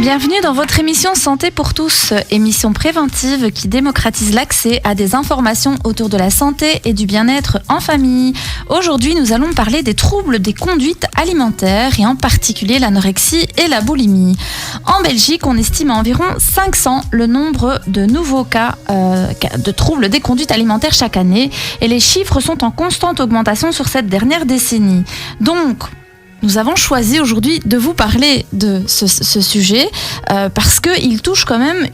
Bienvenue dans votre émission Santé pour tous, émission préventive qui démocratise l'accès à des informations autour de la santé et du bien-être en famille. Aujourd'hui, nous allons parler des troubles des conduites alimentaires et en particulier l'anorexie et la boulimie. En Belgique, on estime à environ 500 le nombre de nouveaux cas de troubles des conduites alimentaires chaque année et les chiffres sont en constante augmentation sur cette dernière décennie. Donc, nous avons choisi aujourd'hui de vous parler de ce sujet parce qu'il touche quand même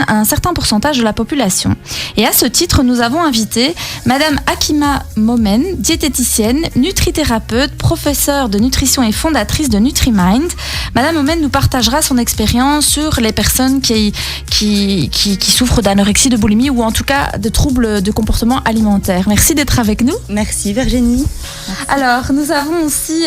un certain pourcentage de la population. Et à ce titre, nous avons invité Madame Hakima Momen, diététicienne, nutrithérapeute, professeure de nutrition et fondatrice de NutriMind. Madame Momen nous partagera son expérience sur les personnes qui souffrent d'anorexie, de boulimie ou en tout cas de troubles de comportement alimentaire. Merci d'être avec nous. Merci Virginie. Merci. Alors, nous avons aussi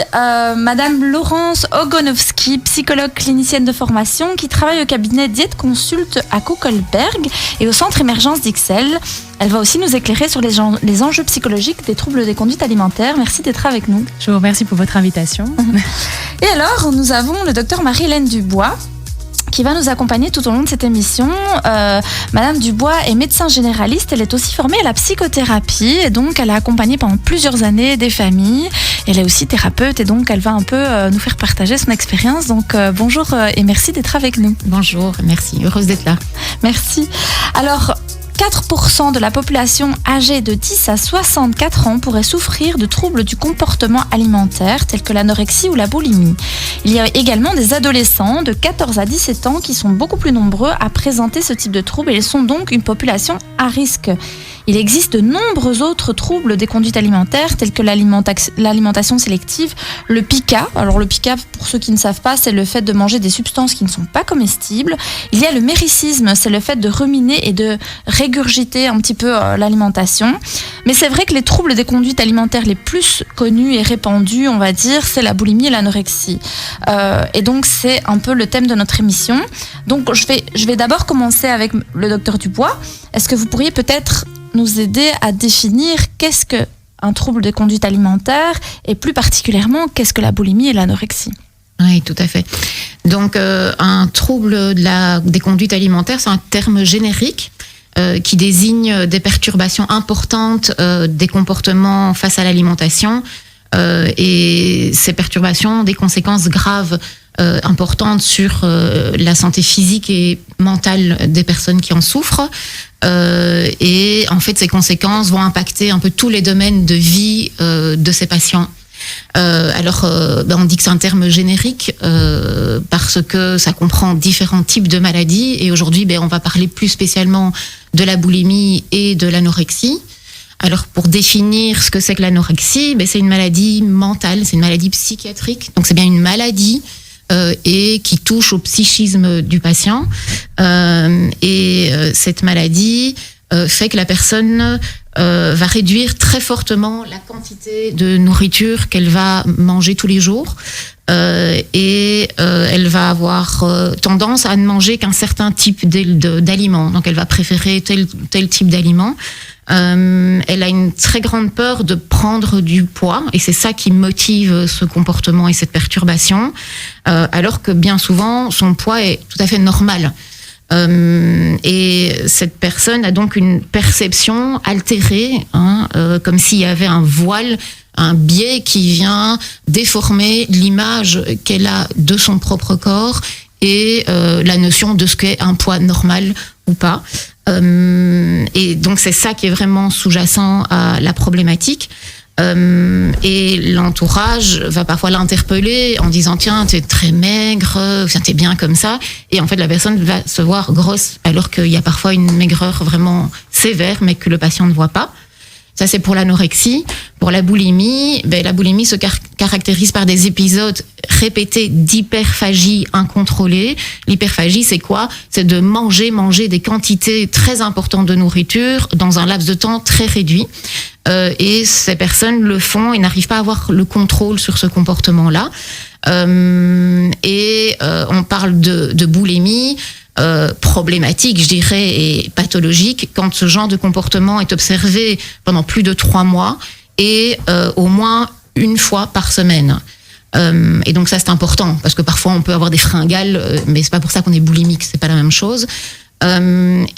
Madame Laurence Ogonowski, psychologue clinicienne de formation qui travaille au cabinet Diète Consult à Koekelberg et au centre Émergence d'Ixelles. Elle va aussi nous éclairer sur les enjeux psychologiques des troubles des conduites alimentaires. Merci d'être avec nous. Je vous remercie pour votre invitation. Et alors, nous avons le docteur Marie-Hélène Dubois qui va nous accompagner tout au long de cette émission. Madame Dubois est médecin généraliste, elle est aussi formée à la psychothérapie et donc elle a accompagné pendant plusieurs années des familles. Elle est aussi thérapeute et donc elle va un peu nous faire partager son expérience. Donc bonjour et merci d'être avec nous. Bonjour, merci, heureuse d'être là. Merci. Alors, 4% de la population âgée de 10 à 64 ans pourrait souffrir de troubles du comportement alimentaire tels que l'anorexie ou la boulimie. Il y a également des adolescents de 14 à 17 ans qui sont beaucoup plus nombreux à présenter ce type de troubles et ils sont donc une population à risque. Il existe de nombreux autres troubles des conduites alimentaires tels que l'alimentation sélective, le pica. Alors le pica, pour ceux qui ne savent pas, c'est le fait de manger des substances qui ne sont pas comestibles. Il y a le méricisme, c'est le fait de ruminer et de régurgiter un petit peu l'alimentation. Mais c'est vrai que les troubles des conduites alimentaires les plus connus et répandus, on va dire, c'est la boulimie et l'anorexie. Et donc c'est un peu le thème de notre émission. Donc je vais d'abord commencer avec le docteur Dubois. Est-ce que vous pourriez peut-être nous aider à définir qu'est-ce qu'un trouble des conduites alimentaires et plus particulièrement qu'est-ce que la boulimie et l'anorexie? Oui, tout à fait. Donc un trouble des conduites alimentaires, c'est un terme générique qui désigne des perturbations importantes des comportements face à l'alimentation et ces perturbations ont des conséquences graves importantes sur la santé physique et mentale des personnes qui en souffrent. Et en fait, ces conséquences vont impacter un peu tous les domaines de vie de ces patients. On dit que c'est un terme générique parce que ça comprend différents types de maladies. Et aujourd'hui, on va parler plus spécialement de la boulimie et de l'anorexie. Alors, pour définir ce que c'est que l'anorexie, c'est une maladie mentale, c'est une maladie psychiatrique. Donc, c'est bien une maladie et qui touche au psychisme du patient. Cette maladie fait que la personne va réduire très fortement la quantité de nourriture qu'elle va manger tous les jours elle va avoir tendance à ne manger qu'un certain type d'aliments. Donc, elle va préférer tel type d'aliments. Elle a une très grande peur de prendre du poids et c'est ça qui motive ce comportement et cette perturbation, alors que bien souvent son poids est tout à fait normal. Et cette personne a donc une perception altérée, comme s'il y avait un voile, un biais qui vient déformer l'image qu'elle a de son propre corps et la notion de ce qu'est un poids normal ou pas. Et donc c'est ça qui est vraiment sous-jacent à la problématique. Et l'entourage va parfois l'interpeller en disant tiens, t'es très maigre, t'es bien comme ça, et en fait la personne va se voir grosse alors qu'il y a parfois une maigreur vraiment sévère mais que le patient ne voit pas. Ça, c'est pour l'anorexie. Pour la boulimie se caractérise par des épisodes répétés d'hyperphagie incontrôlée. L'hyperphagie, c'est quoi? C'est de manger des quantités très importantes de nourriture dans un laps de temps très réduit. Et ces personnes le font et n'arrivent pas à avoir le contrôle sur ce comportement-là. On parle de boulimie. Problématique, je dirais, et pathologique quand ce genre de comportement est observé pendant plus de 3 mois et au moins une fois par semaine. Et donc ça, c'est important, parce que parfois, on peut avoir des fringales, mais c'est pas pour ça qu'on est boulimique, c'est pas la même chose.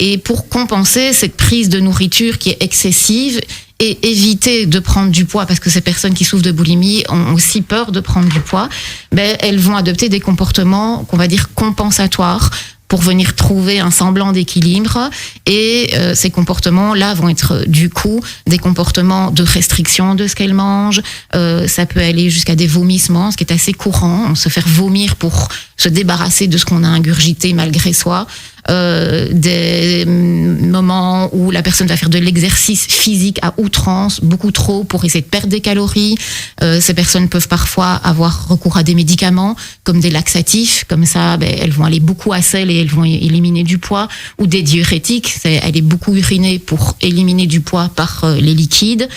Et pour compenser cette prise de nourriture qui est excessive et éviter de prendre du poids, parce que ces personnes qui souffrent de boulimie ont aussi peur de prendre du poids, elles vont adopter des comportements qu'on va dire compensatoires pour venir trouver un semblant d'équilibre. Et ces comportements-là vont être du coup des comportements de restriction de ce qu'elles mangent. Ça peut aller jusqu'à des vomissements, ce qui est assez courant. Se faire vomir pour se débarrasser de ce qu'on a ingurgité malgré soi. Des moments où la personne va faire de l'exercice physique à outrance, beaucoup trop, pour essayer de perdre des calories. Ces personnes peuvent parfois avoir recours à des médicaments, comme des laxatifs, comme ça elles vont aller beaucoup à sel et elles vont éliminer du poids, ou des diurétiques, aller beaucoup uriner pour éliminer du poids par les liquides.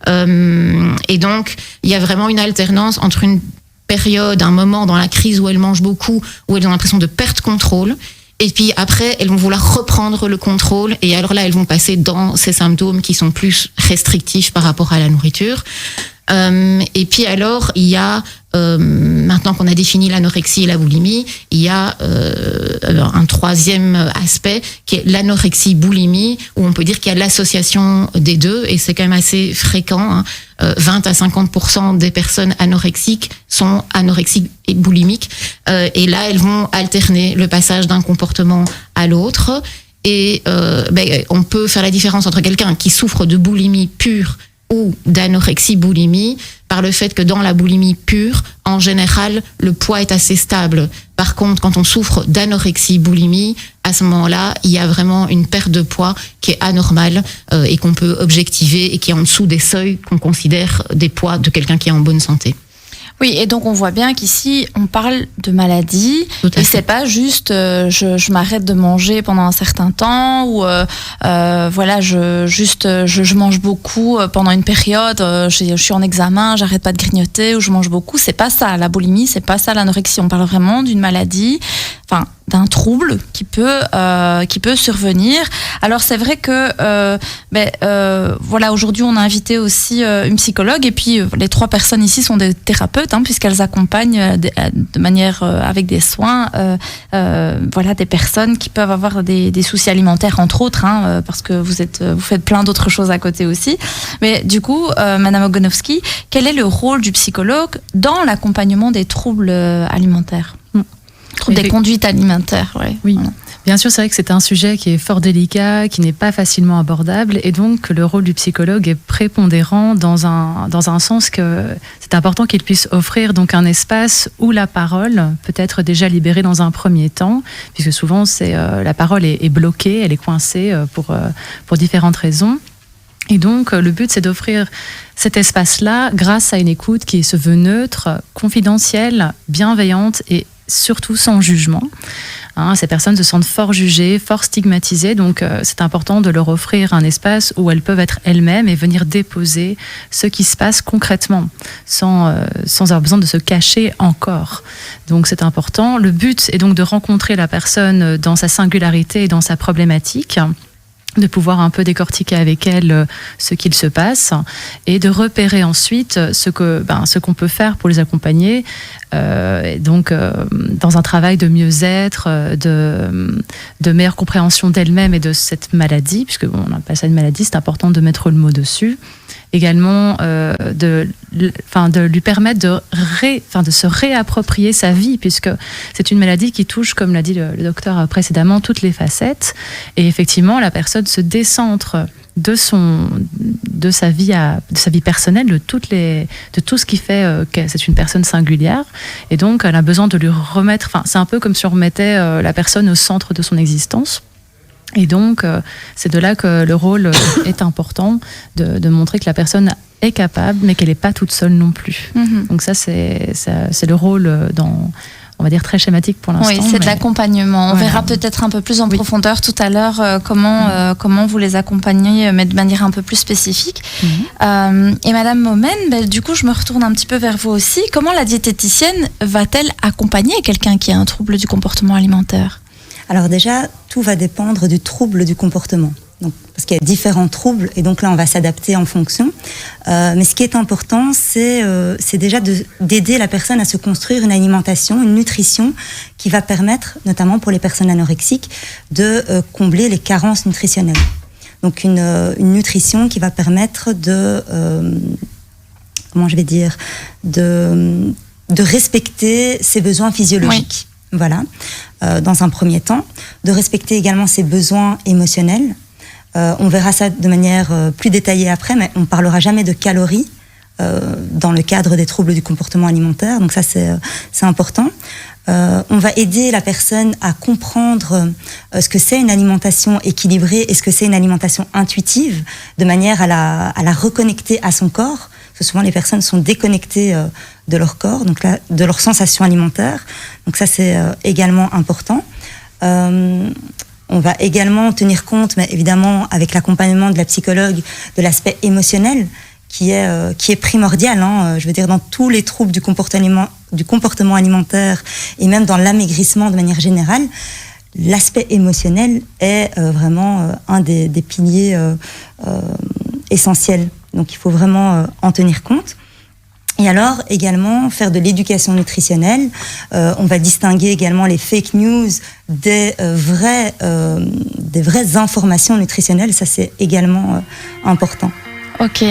Et donc, il y a vraiment une alternance entre une période, un moment dans la crise où elles mangent beaucoup, où elles ont l'impression de perdre contrôle, et puis après, elles vont vouloir reprendre le contrôle, et alors là, elles vont passer dans ces symptômes qui sont plus restrictifs par rapport à la nourriture. Et puis alors, il y a, maintenant qu'on a défini l'anorexie et la boulimie, il y a un troisième aspect qui est l'anorexie-boulimie, où on peut dire qu'il y a l'association des deux, et c'est quand même assez fréquent. 20 à 50% des personnes anorexiques sont anorexiques et boulimiques. Et là, elles vont alterner le passage d'un comportement à l'autre. Et on peut faire la différence entre quelqu'un qui souffre de boulimie pure ou d'anorexie-boulimie par le fait que dans la boulimie pure, en général, le poids est assez stable. Par contre, quand on souffre d'anorexie-boulimie, à ce moment-là, il y a vraiment une perte de poids qui est anormale et qu'on peut objectiver et qui est en dessous des seuils qu'on considère des poids de quelqu'un qui est en bonne santé. Oui, et donc on voit bien qu'ici, on parle de maladie, et c'est pas juste je m'arrête de manger pendant un certain temps, ou voilà, je mange beaucoup pendant une période, je suis en examen, j'arrête pas de grignoter, ou je mange beaucoup. C'est pas ça, la boulimie, c'est pas ça l'anorexie. On parle vraiment d'une maladie, enfin d'un trouble qui peut survenir. Alors c'est vrai que voilà, aujourd'hui on a invité aussi une psychologue, et puis les trois personnes ici sont des thérapeutes, puisqu'elles accompagnent de manière avec des soins voilà, des personnes qui peuvent avoir des soucis alimentaires, entre autres, parce que vous faites plein d'autres choses à côté aussi. Mais du coup, Madame Ogonowski, quel est le rôle du psychologue dans l'accompagnement des troubles alimentaires? Des conduites alimentaires, ouais. Oui. Voilà. Bien sûr, c'est vrai que c'est un sujet qui est fort délicat, qui n'est pas facilement abordable, et donc le rôle du psychologue est prépondérant dans un sens que c'est important qu'il puisse offrir donc un espace où la parole peut être déjà libérée dans un premier temps, puisque souvent la parole est bloquée, elle est coincée pour différentes raisons. Et donc, le but, c'est d'offrir cet espace-là grâce à une écoute qui se veut neutre, confidentielle, bienveillante et surtout sans jugement. Ces personnes se sentent fort jugées, fort stigmatisées, donc c'est important de leur offrir un espace où elles peuvent être elles-mêmes et venir déposer ce qui se passe concrètement, sans avoir besoin de se cacher encore. Donc c'est important. Le but est donc de rencontrer la personne dans sa singularité et dans sa problématique, de pouvoir un peu décortiquer avec elle ce qu'il se passe, et de repérer ensuite ce qu'on peut faire pour les accompagner, dans un travail de mieux-être, de meilleure compréhension d'elle-même et de cette maladie, puisque on appelle ça une maladie, c'est important de mettre le mot dessus. Également de lui permettre de se réapproprier sa vie, puisque c'est une maladie qui touche, comme l'a dit le docteur précédemment, toutes les facettes, et effectivement la personne se décentre de sa vie personnelle, de tout ce qui fait que c'est une personne singulière, et donc elle a besoin de lui remettre, c'est un peu comme si on remettait la personne au centre de son existence. Et donc, c'est de là que le rôle est important, de montrer que la personne est capable, mais qu'elle n'est pas toute seule non plus. Mm-hmm. Donc ça, c'est le rôle on va dire très schématique pour l'instant. Oui, c'est de l'accompagnement. On verra peut-être un peu plus en profondeur tout à l'heure comment vous les accompagnez, mais de manière un peu plus spécifique. Mm-hmm. Et Madame Momen, du coup, je me retourne un petit peu vers vous aussi. Comment la diététicienne va-t-elle accompagner quelqu'un qui a un trouble du comportement alimentaire ? Alors déjà, tout va dépendre du trouble du comportement. Donc, parce qu'il y a différents troubles et donc là, on va s'adapter en fonction. Mais ce qui est important, c'est déjà d'aider la personne à se construire une alimentation, une nutrition qui va permettre, notamment pour les personnes anorexiques, de combler les carences nutritionnelles. Donc, une nutrition qui va permettre de respecter ses besoins physiologiques. Oui. Voilà, dans un premier temps. De respecter également ses besoins émotionnels. On verra ça de manière plus détaillée après, mais on ne parlera jamais de calories dans le cadre des troubles du comportement alimentaire. Donc ça, c'est important. On va aider la personne à comprendre ce que c'est une alimentation équilibrée et ce que c'est une alimentation intuitive, de manière à la reconnecter à son corps. Parce que souvent, les personnes sont déconnectées de leur corps, donc là, de leurs sensations alimentaires. Donc ça, c'est également important. On va également tenir compte, mais évidemment avec l'accompagnement de la psychologue, de l'aspect émotionnel qui est primordial. Je veux dire, dans tous les troubles du comportement alimentaire et même dans l'amaigrissement de manière générale, l'aspect émotionnel est vraiment un des piliers essentiels. Donc il faut vraiment en tenir compte. Et alors, également, faire de l'éducation nutritionnelle. On va distinguer également les fake news des vraies informations nutritionnelles. Ça, c'est également important. Ok,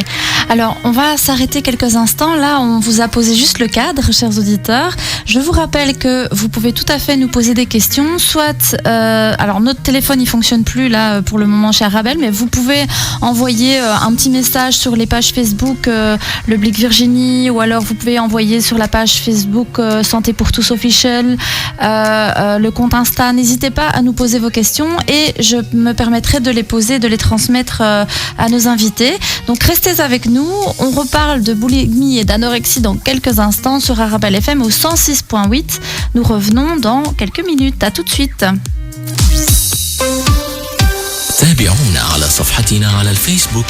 alors on va s'arrêter quelques instants. Là, on vous a posé juste le cadre, chers auditeurs. Je vous rappelle que vous pouvez tout à fait nous poser des questions. Soit, alors notre téléphone il fonctionne plus là pour le moment chez Arabelle, mais vous pouvez envoyer un petit message sur les pages Facebook Le Blic Virginie, ou alors vous pouvez envoyer sur la page Facebook Santé pour tous officiel, le compte Insta. N'hésitez pas à nous poser vos questions et je me permettrai de les poser, de les transmettre à nos invités. Donc restez avec nous, on reparle de boulimie et d'anorexie dans quelques instants sur Arabelle FM au 106.8. Nous revenons dans quelques minutes, à tout de suite. تابعونا على صفحتنا على الفيسبوك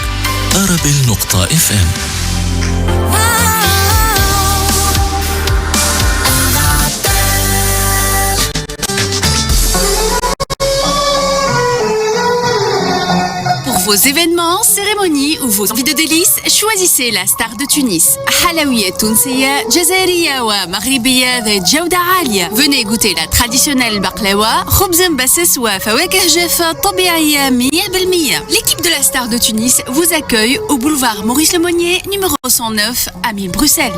arabelle.fm. Vos événements, cérémonies ou vos envies de délices, choisissez la star de Tunis. حلويات تونسية جزائرية ومغربية ذات جودة عالية. Venez goûter la traditionnelle baklawa, خبز مبسس وفواكه جافة طبيعية 100%. L'équipe de la star de Tunis vous accueille au boulevard Maurice Lemonnier, numéro 109, à Bruxelles.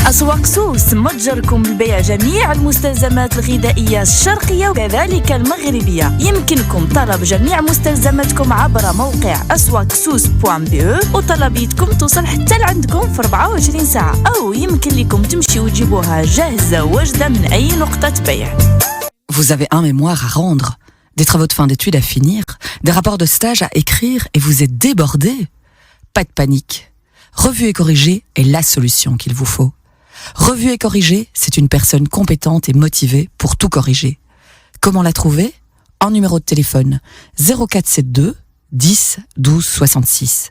أسواق سوس متجركم لبيع جميع المستلزمات الغذائية الشرقية وكذلك المغربية. يمكنكم طلب جميع مستلزماتكم عبر موقع aswaqsous.be وطلبيتكم توصل حتى لعندكم في 24 ساعة، أو يمكن لكم تمشيو وتجيبوها جاهزة واجدة من أي نقطة بيع. Vous avez un mémoire à rendre, des travaux de fin d'études à finir, des rapports de stage à écrire et vous êtes débordé? Pas de panique. Revue et corrigée est la solution qu'il vous faut. Revue et corrigée, c'est une personne compétente et motivée pour tout corriger. Comment la trouver? En numéro de téléphone 0472 10 12 66.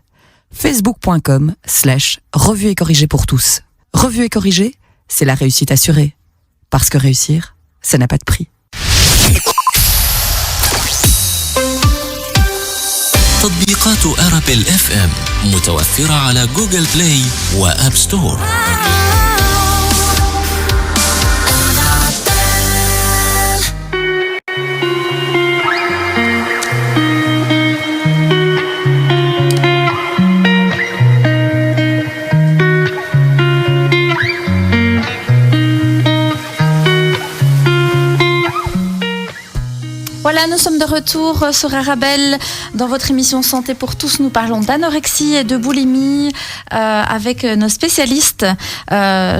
Facebook.com/revue et corrigée pour tous. Revue et corrigée, c'est la réussite assurée. Parce que réussir, ça n'a pas de prix. تطبيقات أرابيل FM متوفرة على جوجل بلاي وآب ستور. Voilà, nous sommes de retour sur Arabelle dans votre émission Santé pour tous. Nous parlons d'anorexie et de boulimie avec nos spécialistes.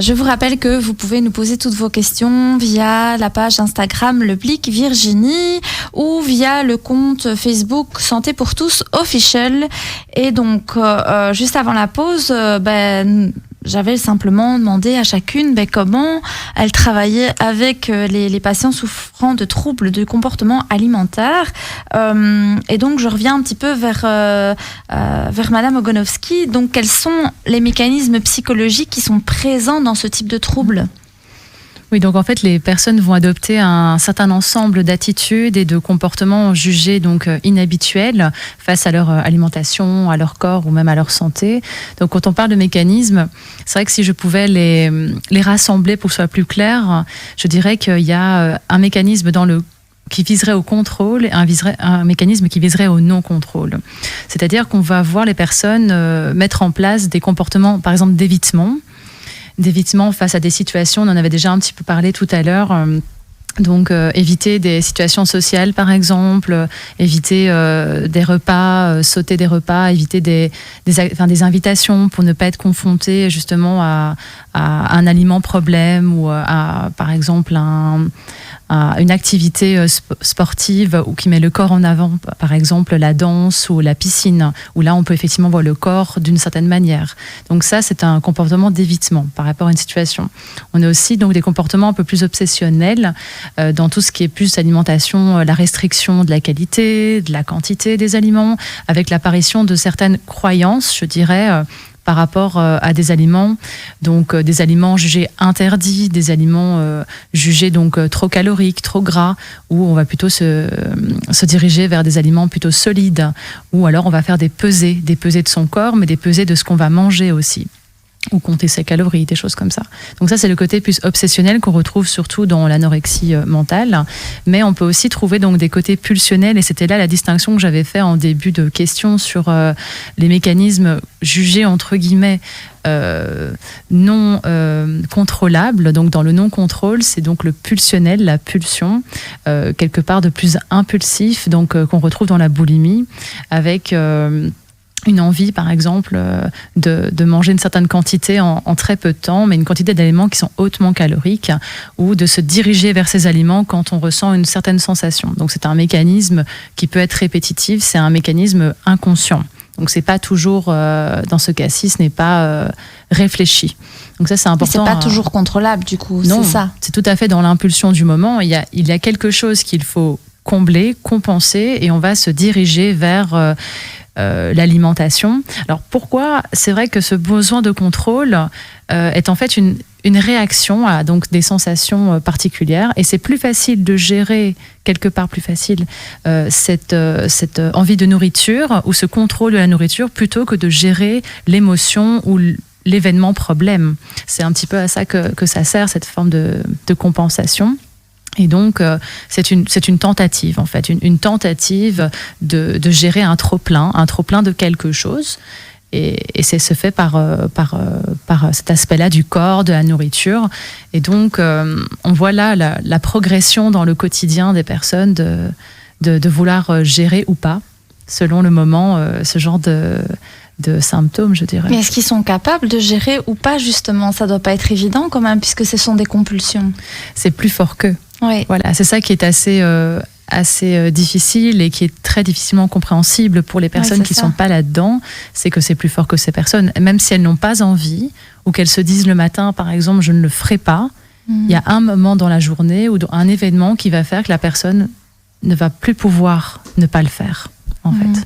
Je vous rappelle que vous pouvez nous poser toutes vos questions via la page Instagram Le Blic Virginie ou via le compte Facebook Santé pour tous officiel. Et donc, juste avant la pause, j'avais simplement demandé à chacune comment elle travaillait avec les patients souffrant de troubles du comportement alimentaire. Et donc, je reviens un petit peu vers Madame Ogonovski. Donc, quels sont les mécanismes psychologiques qui sont présents dans ce type de troubles ? Oui, donc en fait, les personnes vont adopter un certain ensemble d'attitudes et de comportements jugés donc inhabituels face à leur alimentation, à leur corps ou même à leur santé. Donc quand on parle de mécanismes, c'est vrai que si je pouvais les rassembler pour que ce soit plus clair, je dirais qu'il y a un mécanisme qui viserait au contrôle et un mécanisme qui viserait au non-contrôle. C'est-à-dire qu'on va voir les personnes mettre en place des comportements, par exemple d'évitement face à des situations, on en avait déjà un petit peu parlé tout à l'heure, donc éviter des situations sociales par exemple, éviter des repas, sauter des repas, éviter des invitations pour ne pas être confronté justement à un aliment problème ou à par exemple une activité sportive ou qui met le corps en avant, par exemple la danse ou la piscine, où là on peut effectivement voir le corps d'une certaine manière. Donc ça, c'est un comportement d'évitement par rapport à une situation. On a aussi donc des comportements un peu plus obsessionnels dans tout ce qui est plus alimentation, la restriction de la qualité, de la quantité des aliments, avec l'apparition de certaines croyances, je dirais, par rapport à des aliments, donc des aliments jugés interdits, des aliments jugés donc trop caloriques, trop gras, où on va plutôt se diriger vers des aliments plutôt solides, ou alors on va faire des pesées de son corps, mais des pesées de ce qu'on va manger aussi, ou compter ses calories, des choses comme ça. Donc ça, c'est le côté plus obsessionnel qu'on retrouve surtout dans l'anorexie mentale, mais on peut aussi trouver donc des côtés pulsionnels, et c'était là la distinction que j'avais fait en début de question sur les mécanismes jugés entre guillemets non contrôlables. Donc dans le non-contrôle, c'est donc le pulsionnel, la pulsion, quelque part de plus impulsif, donc qu'on retrouve dans la boulimie, avec une envie, par exemple, de manger une certaine quantité en très peu de temps, mais une quantité d'aliments qui sont hautement caloriques, ou de se diriger vers ces aliments quand on ressent une certaine sensation. Donc c'est un mécanisme qui peut être répétitif, c'est un mécanisme inconscient. Donc c'est pas toujours, dans ce cas-ci, ce n'est pas réfléchi. Donc ça, c'est important. Mais c'est pas toujours contrôlable, du coup, non, c'est ça. C'est tout à fait dans l'impulsion du moment. Il y a quelque chose qu'il faut combler, compenser, et on va se diriger vers l'alimentation. Alors pourquoi? C'est vrai que ce besoin de contrôle est en fait une réaction à donc des sensations particulières, et c'est plus facile de gérer, quelque part plus facile, cette envie de nourriture ou ce contrôle de la nourriture, plutôt que de gérer l'émotion ou l'événement problème. C'est un petit peu à ça que ça sert, cette forme de compensation. Et donc, c'est une tentative, en fait, une tentative de gérer un trop-plein de quelque chose. Et c'est se fait par cet aspect-là du corps, de la nourriture. Et donc, on voit là la progression dans le quotidien des personnes de vouloir gérer ou pas, selon le moment, ce genre de symptômes, je dirais. Mais est-ce qu'ils sont capables de gérer ou pas, justement? Ça doit pas être évident quand même, puisque ce sont des compulsions. C'est plus fort qu'eux. Oui. Voilà, c'est ça qui est assez difficile et qui est très difficilement compréhensible pour les personnes qui ne sont pas là-dedans. C'est que c'est plus fort que ces personnes. Même si elles n'ont pas envie, ou qu'elles se disent le matin, par exemple, je ne le ferai pas, il y a un moment dans la journée ou un événement qui va faire que la personne ne va plus pouvoir ne pas le faire, en fait.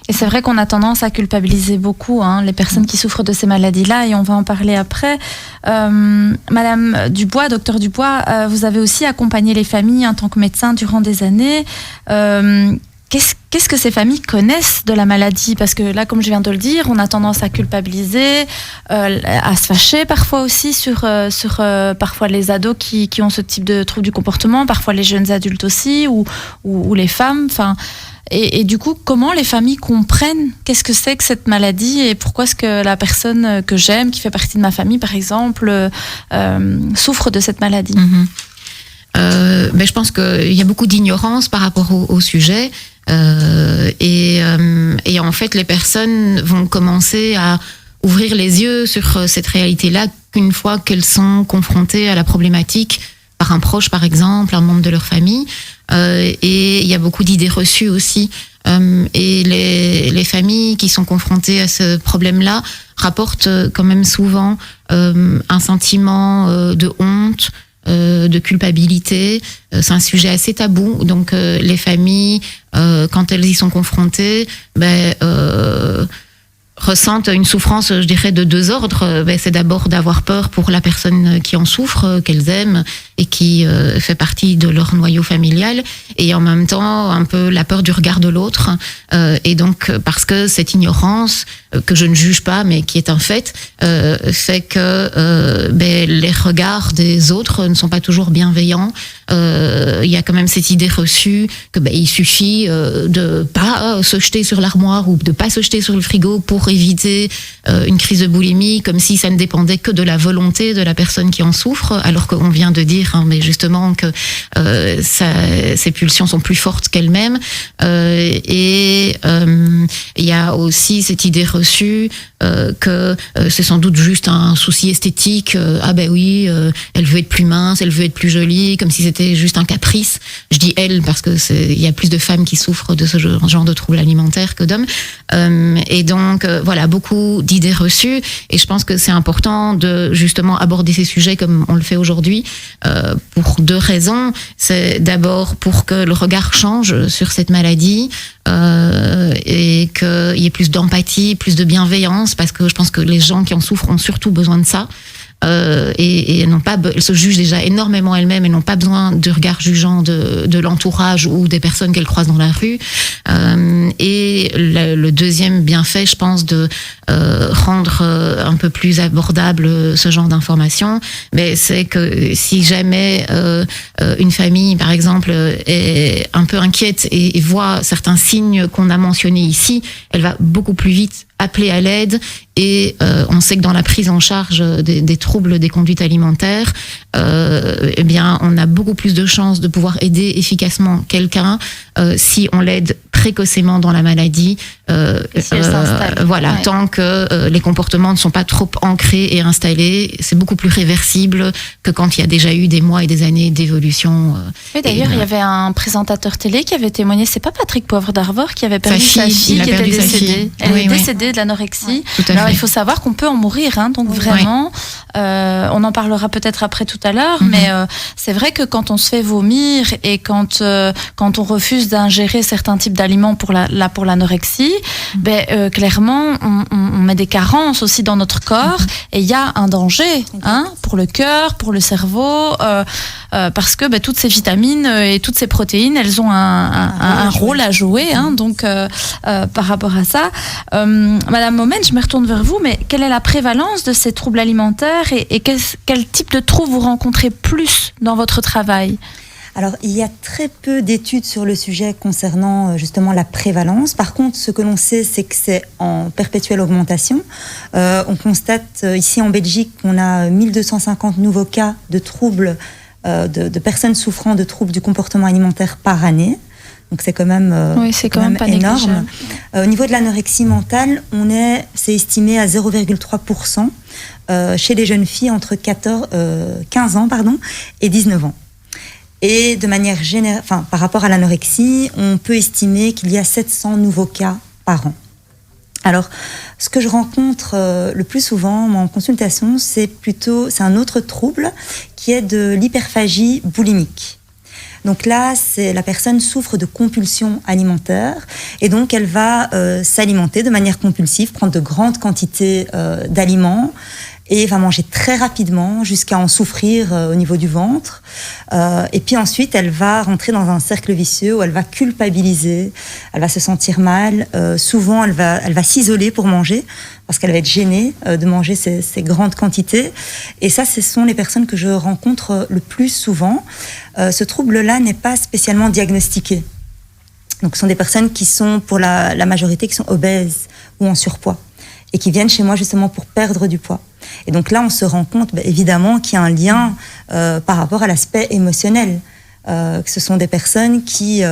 Et c'est vrai qu'on a tendance à culpabiliser beaucoup les personnes qui souffrent de ces maladies-là, et on va en parler après. Madame Dubois, docteur Dubois, vous avez aussi accompagné les familles en tant que médecin durant des années. Qu'est-ce que ces familles connaissent de la maladie? Parce que là, comme je viens de le dire, on a tendance à culpabiliser, à se fâcher parfois aussi sur parfois les ados qui ont ce type de troubles du comportement, parfois les jeunes adultes aussi, ou les femmes. Enfin, et du coup, comment les familles comprennent qu'est-ce que c'est que cette maladie, et pourquoi est-ce que la personne que j'aime, qui fait partie de ma famille par exemple, souffre de cette maladie? Je pense qu'il y a beaucoup d'ignorance par rapport au sujet, et en fait les personnes vont commencer à ouvrir les yeux sur cette réalité-là qu'une fois qu'elles sont confrontées à la problématique par un proche, par exemple, un membre de leur famille. Et il y a beaucoup d'idées reçues aussi. Et les familles qui sont confrontées à ce problème-là rapportent quand même souvent un sentiment de honte, de culpabilité. C'est un sujet assez tabou. Donc ressentent une souffrance, je dirais, de deux ordres. C'est d'abord d'avoir peur pour la personne qui en souffre, qu'elles aiment et qui fait partie de leur noyau familial, et en même temps un peu la peur du regard de l'autre. Et donc parce que cette ignorance, que je ne juge pas mais qui est un fait, fait que les regards des autres ne sont pas toujours bienveillants. Il y a quand même cette idée reçue que il suffit de pas se jeter sur l'armoire ou de pas se jeter sur le frigo pour éviter une crise de boulimie, comme si ça ne dépendait que de la volonté de la personne qui en souffre, alors qu'on vient de dire mais justement que ses pulsions sont plus fortes qu'elle-même. Et il y a aussi cette idée reçue que c'est sans doute juste un souci esthétique. Elle veut être plus mince, elle veut être plus jolie, comme si c'était juste un caprice. Je dis elle parce que il y a plus de femmes qui souffrent de ce genre de troubles alimentaires que d'hommes. Et donc voilà, beaucoup d'idées reçues, et je pense que c'est important de justement aborder ces sujets comme on le fait aujourd'hui, pour deux raisons. C'est d'abord pour que le regard change sur cette maladie, et qu'il y ait plus d'empathie, plus de bienveillance, parce que je pense que les gens qui en souffrent ont surtout besoin de ça. Et elles se jugent déjà énormément elles-mêmes et n'ont pas besoin de regard jugeant de l'entourage ou des personnes qu'elles croisent dans la rue. Et le deuxième bienfait, je pense, de rendre un peu plus abordable ce genre d'informations, c'est que si jamais une famille, par exemple, est un peu inquiète et voit certains signes qu'on a mentionnés ici, elle va beaucoup plus vite appeler à l'aide, et on sait que dans la prise en charge des troubles des conduites alimentaires, on a beaucoup plus de chances de pouvoir aider efficacement quelqu'un si on l'aide précocement dans la maladie, tant que les comportements ne sont pas trop ancrés et installés. C'est beaucoup plus réversible que quand il y a déjà eu des mois et des années d'évolution. Oui, d'ailleurs, il y avait un présentateur télé qui avait témoigné, c'est pas Patrick Poivre d'Arvor, qui avait perdu sa fille qui était décédée. Elle est décédée de l'anorexie. Alors il faut savoir qu'on peut en mourir, donc vraiment, on en parlera peut-être après tout à l'heure, mais c'est vrai que quand on se fait vomir et quand on refuse d'ingérer certains types d'aliments pour l'anorexie, clairement on met des carences aussi dans notre corps, et il y a un danger pour le cœur, pour le cerveau, parce que toutes ces vitamines et toutes ces protéines, elles ont un rôle à jouer, donc par rapport à ça. Madame Momen, je me retourne vers vous, mais quelle est la prévalence de ces troubles alimentaires, et quel type de troubles vous rencontrez plus dans votre travail ? Alors, il y a très peu d'études sur le sujet concernant justement la prévalence. Par contre, ce que l'on sait, c'est que c'est en perpétuelle augmentation. On constate ici en Belgique qu'on a 1250 nouveaux cas de troubles, de personnes souffrant de troubles du comportement alimentaire par année. Donc c'est quand même, pas énorme. Au niveau de l'anorexie mentale, c'est estimé à 0,3% chez les jeunes filles entre 15 ans et 19 ans. Et de manière générale, par rapport à l'anorexie, on peut estimer qu'il y a 700 nouveaux cas par an. Alors, ce que je rencontre le plus souvent en consultation, c'est un autre trouble qui est de l'hyperphagie boulimique. Donc là, la personne souffre de compulsion alimentaire, et donc elle va s'alimenter de manière compulsive, prendre de grandes quantités d'aliments, et va manger très rapidement jusqu'à en souffrir au niveau du ventre. Et puis ensuite, elle va rentrer dans un cercle vicieux où elle va culpabiliser, elle va se sentir mal. Souvent, elle va s'isoler pour manger parce qu'elle va être gênée de manger ces grandes quantités. Et ça, ce sont les personnes que je rencontre le plus souvent. Ce trouble-là n'est pas spécialement diagnostiqué. Donc, ce sont des personnes qui sont, pour la majorité, qui sont obèses ou en surpoids, et qui viennent chez moi justement pour perdre du poids. Et donc là, on se rend compte évidemment qu'il y a un lien par rapport à l'aspect émotionnel. Que ce sont des personnes qui,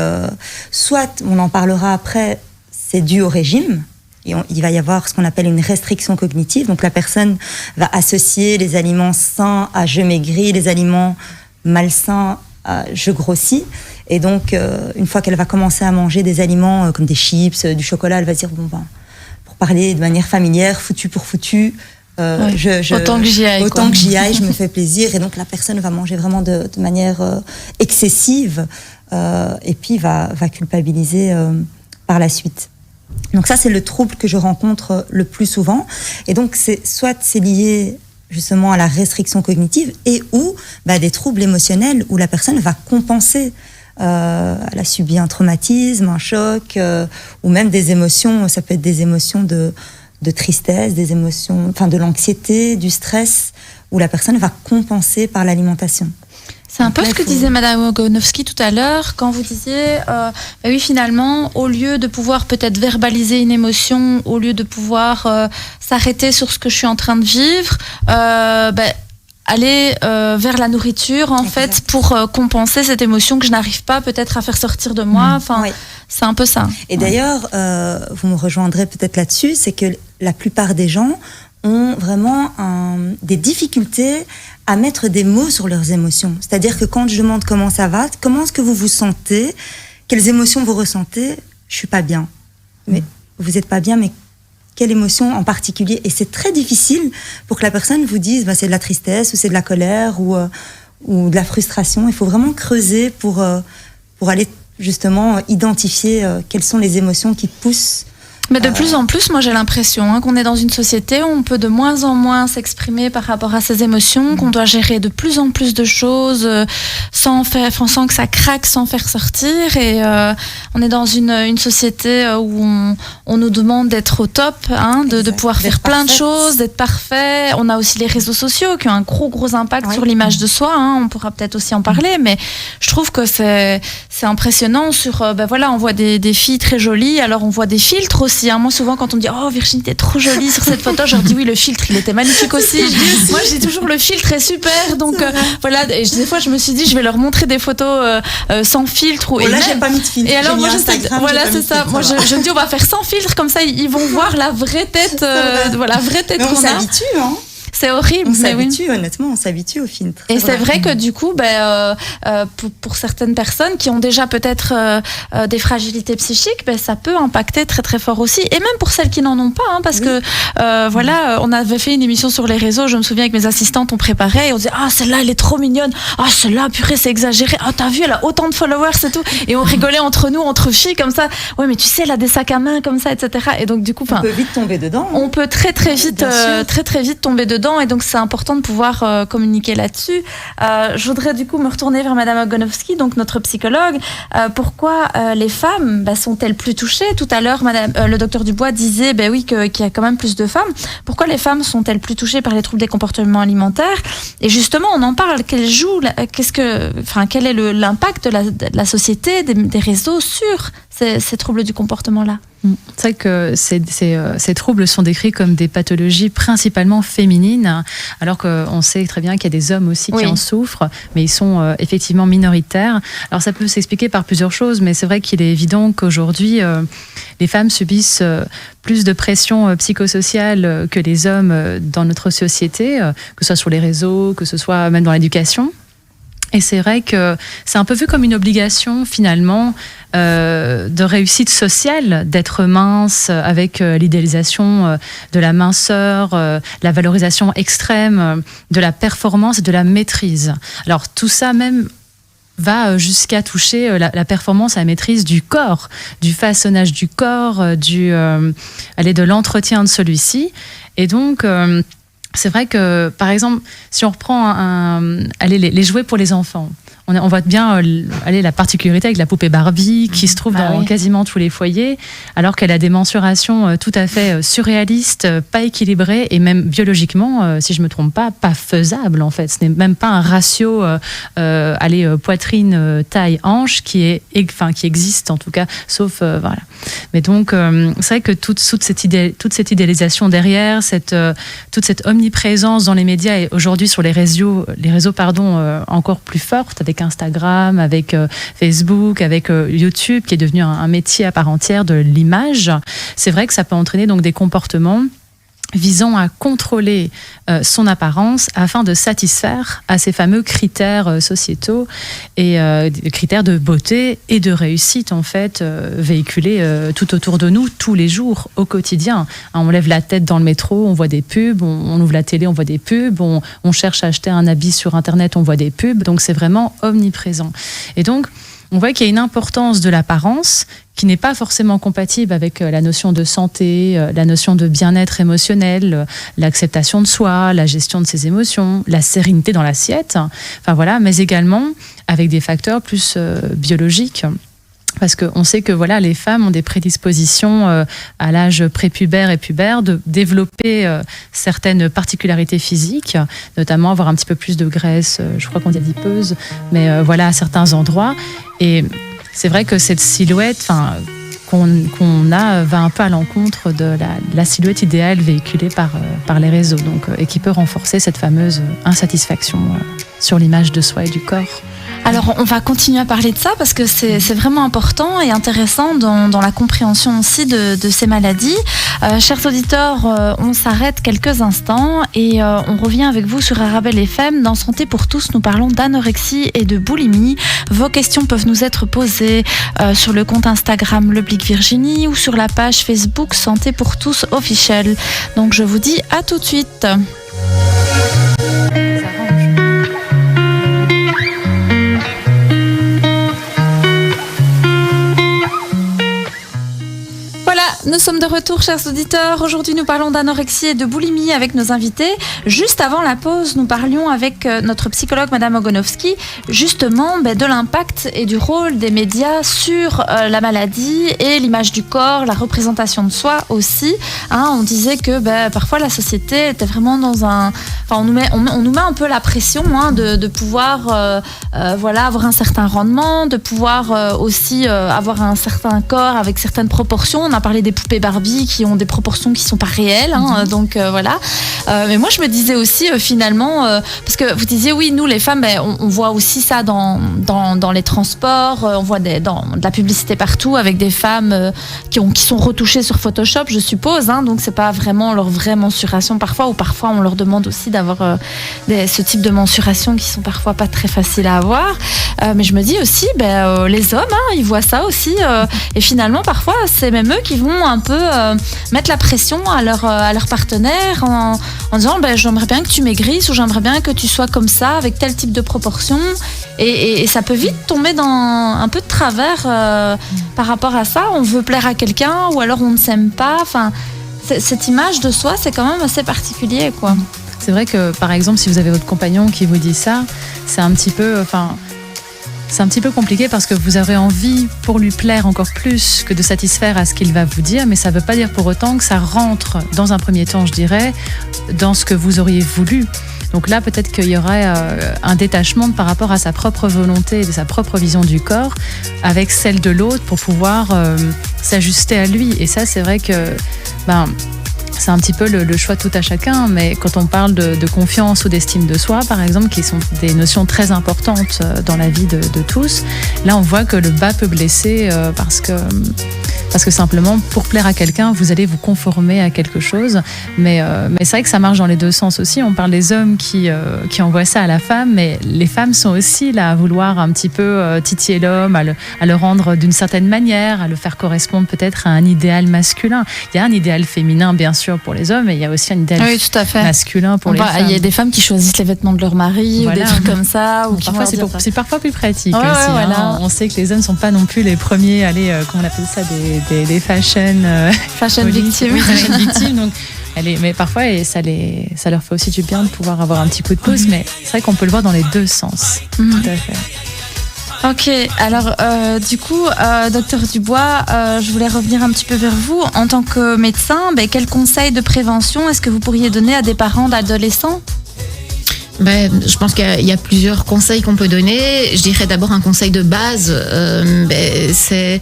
soit, on en parlera après, c'est dû au régime, et il va y avoir ce qu'on appelle une restriction cognitive. Donc la personne va associer les aliments sains à je maigris, les aliments malsains à je grossis. Et donc, une fois qu'elle va commencer à manger des aliments comme des chips, du chocolat, elle va dire, pour parler de manière familière, foutu pour foutu, autant que j'y aille, je me fais plaisir. Et donc la personne va manger vraiment de manière excessive, et puis va culpabiliser par la suite. Donc ça, c'est le trouble que je rencontre le plus souvent. Et donc, c'est lié justement à la restriction cognitive et ou des troubles émotionnels où la personne va compenser. Elle a subi un traumatisme, un choc, ou même des émotions. Ça peut être des émotions de tristesse, des émotions, de l'anxiété, du stress, où la personne va compenser par l'alimentation. C'est un peu ce que disait Madame Ogonowski tout à l'heure, quand vous disiez, oui, finalement, au lieu de pouvoir peut-être verbaliser une émotion, au lieu de pouvoir s'arrêter sur ce que je suis en train de vivre, aller vers la nourriture, en fait, pour compenser cette émotion que je n'arrive pas peut-être à faire sortir de moi. Oui. C'est un peu ça. Et d'ailleurs, vous me rejoindrez peut-être là-dessus, c'est que la plupart des gens ont vraiment des difficultés à mettre des mots sur leurs émotions. C'est-à-dire que quand je demande comment ça va, comment est-ce que vous vous sentez, quelles émotions vous ressentez, je suis pas bien. Mais vous êtes pas bien, mais quelle émotion en particulier? Et c'est très difficile pour que la personne vous dise c'est de la tristesse ou c'est de la colère ou de la frustration. Il faut vraiment creuser pour aller justement identifier quelles sont les émotions qui poussent. Mais de plus en plus, moi j'ai l'impression qu'on est dans une société où on peut de moins en moins s'exprimer par rapport à ses émotions, qu'on doit gérer de plus en plus de choses sans que ça craque, sans faire sortir. Et on est dans une société où on nous demande d'être au top, de pouvoir faire plein de choses, d'être parfait. On a aussi les réseaux sociaux qui ont un gros impact sur l'image de soi. On pourra peut-être aussi en parler, mais je trouve que c'est impressionnant. On voit des filles très jolies, alors on voit des filtres aussi. Moi, souvent, quand on me dit « Oh, Virginie, t'es trop jolie sur cette photo », je leur dis « Oui, le filtre, il était magnifique aussi. » Moi, je dis toujours « Le filtre est super. » Donc, voilà. Et des fois, je me suis dit « Je vais leur montrer des photos sans filtre. » Là, j'ai pas mis de filtre. Et alors, moi, c'est ça. Moi, je me dis « On va faire sans filtre. Comme ça, ils vont voir la vraie tête, la vraie tête qu'on a. » On s'habitue, C'est horrible. On s'habitue, honnêtement, on s'habitue au filtre. Et c'est vrai que du coup, pour certaines personnes qui ont déjà peut-être des fragilités psychiques, ça peut impacter très très fort aussi. Et même pour celles qui n'en ont pas, parce que on avait fait une émission sur les réseaux. Je me souviens que mes assistantes on préparait et on disait celle-là elle est trop mignonne. Celle-là purée c'est exagéré. T'as vu elle a autant de followers et tout. Et on rigolait entre nous, entre filles comme ça. Ouais mais tu sais elle a des sacs à main comme ça, etc. Et donc du coup, on peut vite tomber dedans. On peut très très vite tomber dedans. Et donc c'est important de pouvoir communiquer là-dessus. Je voudrais du coup me retourner vers Madame Ogonowski, donc notre psychologue. Pourquoi les femmes sont-elles plus touchées? Tout à l'heure, le docteur Dubois disait qu'il y a quand même plus de femmes. Pourquoi les femmes sont-elles plus touchées par les troubles des comportements alimentaires? Et justement, on en parle. Quel est l'impact de la société, des réseaux sur ces troubles du comportement-là? C'est vrai que ces troubles sont décrits comme des pathologies principalement féminines, alors qu'on sait très bien qu'il y a des hommes aussi qui en souffrent, mais ils sont effectivement minoritaires. Alors ça peut s'expliquer par plusieurs choses, mais c'est vrai qu'il est évident qu'aujourd'hui, les femmes subissent plus de pression psychosociale que les hommes dans notre société, que ce soit sur les réseaux, que ce soit même dans l'éducation. Et c'est vrai que c'est un peu vu comme une obligation finalement de réussite sociale, d'être mince avec l'idéalisation de la minceur, la valorisation extrême de la performance et de la maîtrise. Alors tout ça même va jusqu'à toucher la performance, la maîtrise du corps, du façonnage du corps, de l'entretien de celui-ci. Et donc c'est vrai que, par exemple, si on reprend les jouets pour les enfants, on voit bien la particularité avec la poupée Barbie qui se trouve dans quasiment tous les foyers, alors qu'elle a des mensurations tout à fait surréalistes, pas équilibrées et même biologiquement, si je me trompe pas faisables en fait. Ce n'est même pas un ratio poitrine, taille, hanche qui existe en tout cas, sauf voilà. Mais donc c'est vrai que toute cette idéalisation derrière, toute cette omniprésence dans les médias et aujourd'hui sur les réseaux encore plus forte avec Instagram, avec Facebook, avec YouTube qui est devenu un métier à part entière de l'image. C'est vrai que ça peut entraîner donc des comportements visant à contrôler son apparence afin de satisfaire à ces fameux critères sociétaux et critères de beauté et de réussite en fait véhiculés tout autour de nous tous les jours au quotidien. On lève la tête dans le métro, on voit des pubs, on ouvre la télé, on voit des pubs, on cherche à acheter un habit sur internet, on voit des pubs, donc c'est vraiment omniprésent. Et donc on voit qu'il y a une importance de l'apparence qui n'est pas forcément compatible avec la notion de santé, la notion de bien-être émotionnel, l'acceptation de soi, la gestion de ses émotions, la sérénité dans l'assiette, enfin voilà, mais également avec des facteurs plus biologiques. Parce qu'on sait que voilà, les femmes ont des prédispositions à l'âge prépubère et pubère de développer certaines particularités physiques, notamment avoir un petit peu plus de graisse, je crois qu'on dit adipeuse, mais voilà, à certains endroits. Et c'est vrai que cette silhouette qu'on a va un peu à l'encontre de la silhouette idéale véhiculée par les réseaux, donc, et qui peut renforcer cette fameuse insatisfaction sur l'image de soi et du corps. Alors, on va continuer à parler de ça parce que c'est vraiment important et intéressant dans la compréhension aussi de ces maladies. Chers auditeurs, on s'arrête quelques instants et on revient avec vous sur Arabelle FM. Dans Santé pour tous, nous parlons d'anorexie et de boulimie. Vos questions peuvent nous être posées sur le compte Instagram Le Blic Virginie ou sur la page Facebook Santé pour tous officiel. Donc, je vous dis à tout de suite. Nous sommes de retour, chers auditeurs. Aujourd'hui, nous parlons d'anorexie et de boulimie avec nos invités. Juste avant la pause, nous parlions avec notre psychologue, Madame Ogonowski, justement de l'impact et du rôle des médias sur la maladie et l'image du corps, la représentation de soi aussi. On disait que parfois la société était vraiment dans un... Enfin, on nous met un peu la pression de pouvoir avoir un certain rendement, de pouvoir aussi avoir un certain corps avec certaines proportions. On a parlé des poupées Barbie qui ont des proportions qui sont pas réelles, donc voilà. Mais moi je me disais aussi finalement, parce que vous disiez oui, nous les femmes, on voit aussi ça dans les transports, on voit de la publicité partout avec des femmes qui sont retouchées sur Photoshop, je suppose, donc c'est pas vraiment leur vraie mensuration parfois, ou parfois on leur demande aussi d'avoir ce type de mensuration qui sont parfois pas très faciles à avoir. Mais je me dis aussi, les hommes, ils voient ça aussi, et finalement parfois c'est même eux qui vont un peu mettre la pression à leur partenaire en disant j'aimerais bien que tu maigrisses ou j'aimerais bien que tu sois comme ça avec tel type de proportion, et ça peut vite tomber dans un peu de travers par rapport à ça. On veut plaire à quelqu'un ou alors on ne s'aime pas, cette image de soi c'est quand même assez particulier, quoi. C'est vrai que par exemple si vous avez votre compagnon qui vous dit ça, c'est un petit peu compliqué parce que vous aurez envie pour lui plaire encore plus que de satisfaire à ce qu'il va vous dire, mais ça ne veut pas dire pour autant que ça rentre dans un premier temps, je dirais, dans ce que vous auriez voulu. Donc là, peut-être qu'il y aurait un détachement par rapport à sa propre volonté et de sa propre vision du corps avec celle de l'autre pour pouvoir s'ajuster à lui. Et ça, c'est vrai que... c'est un petit peu le choix tout à chacun, mais quand on parle de confiance ou d'estime de soi, par exemple, qui sont des notions très importantes dans la vie de tous, là on voit que le bas peut blesser parce que simplement, pour plaire à quelqu'un, vous allez vous conformer à quelque chose. Mais c'est vrai que ça marche dans les deux sens aussi. On parle des hommes qui envoient ça à la femme, mais les femmes sont aussi là à vouloir un petit peu titiller l'homme, à le rendre d'une certaine manière, à le faire correspondre peut-être à un idéal masculin. Il y a un idéal féminin, bien sûr, pour les hommes, mais il y a aussi un idéal masculin pour les femmes. Il y a des femmes qui choisissent les vêtements de leur mari, ou des trucs comme ça. Ou parfois, c'est parfois plus pratique aussi. Voilà. On sait que les hommes ne sont pas non plus les premiers à aller, comment on appelle ça, des fashion victimes. Oui, fashion victimes. Donc, mais parfois, ça leur fait aussi du bien de pouvoir avoir un petit coup de pouce. Mais c'est vrai qu'on peut le voir dans les deux sens. Tout à fait. Ok, alors du coup, docteur Dubois, je voulais revenir un petit peu vers vous. En tant que médecin, quels conseils de prévention est-ce que vous pourriez donner à des parents d'adolescents ? Je pense qu'il y a plusieurs conseils qu'on peut donner. Je dirais d'abord un conseil de base, c'est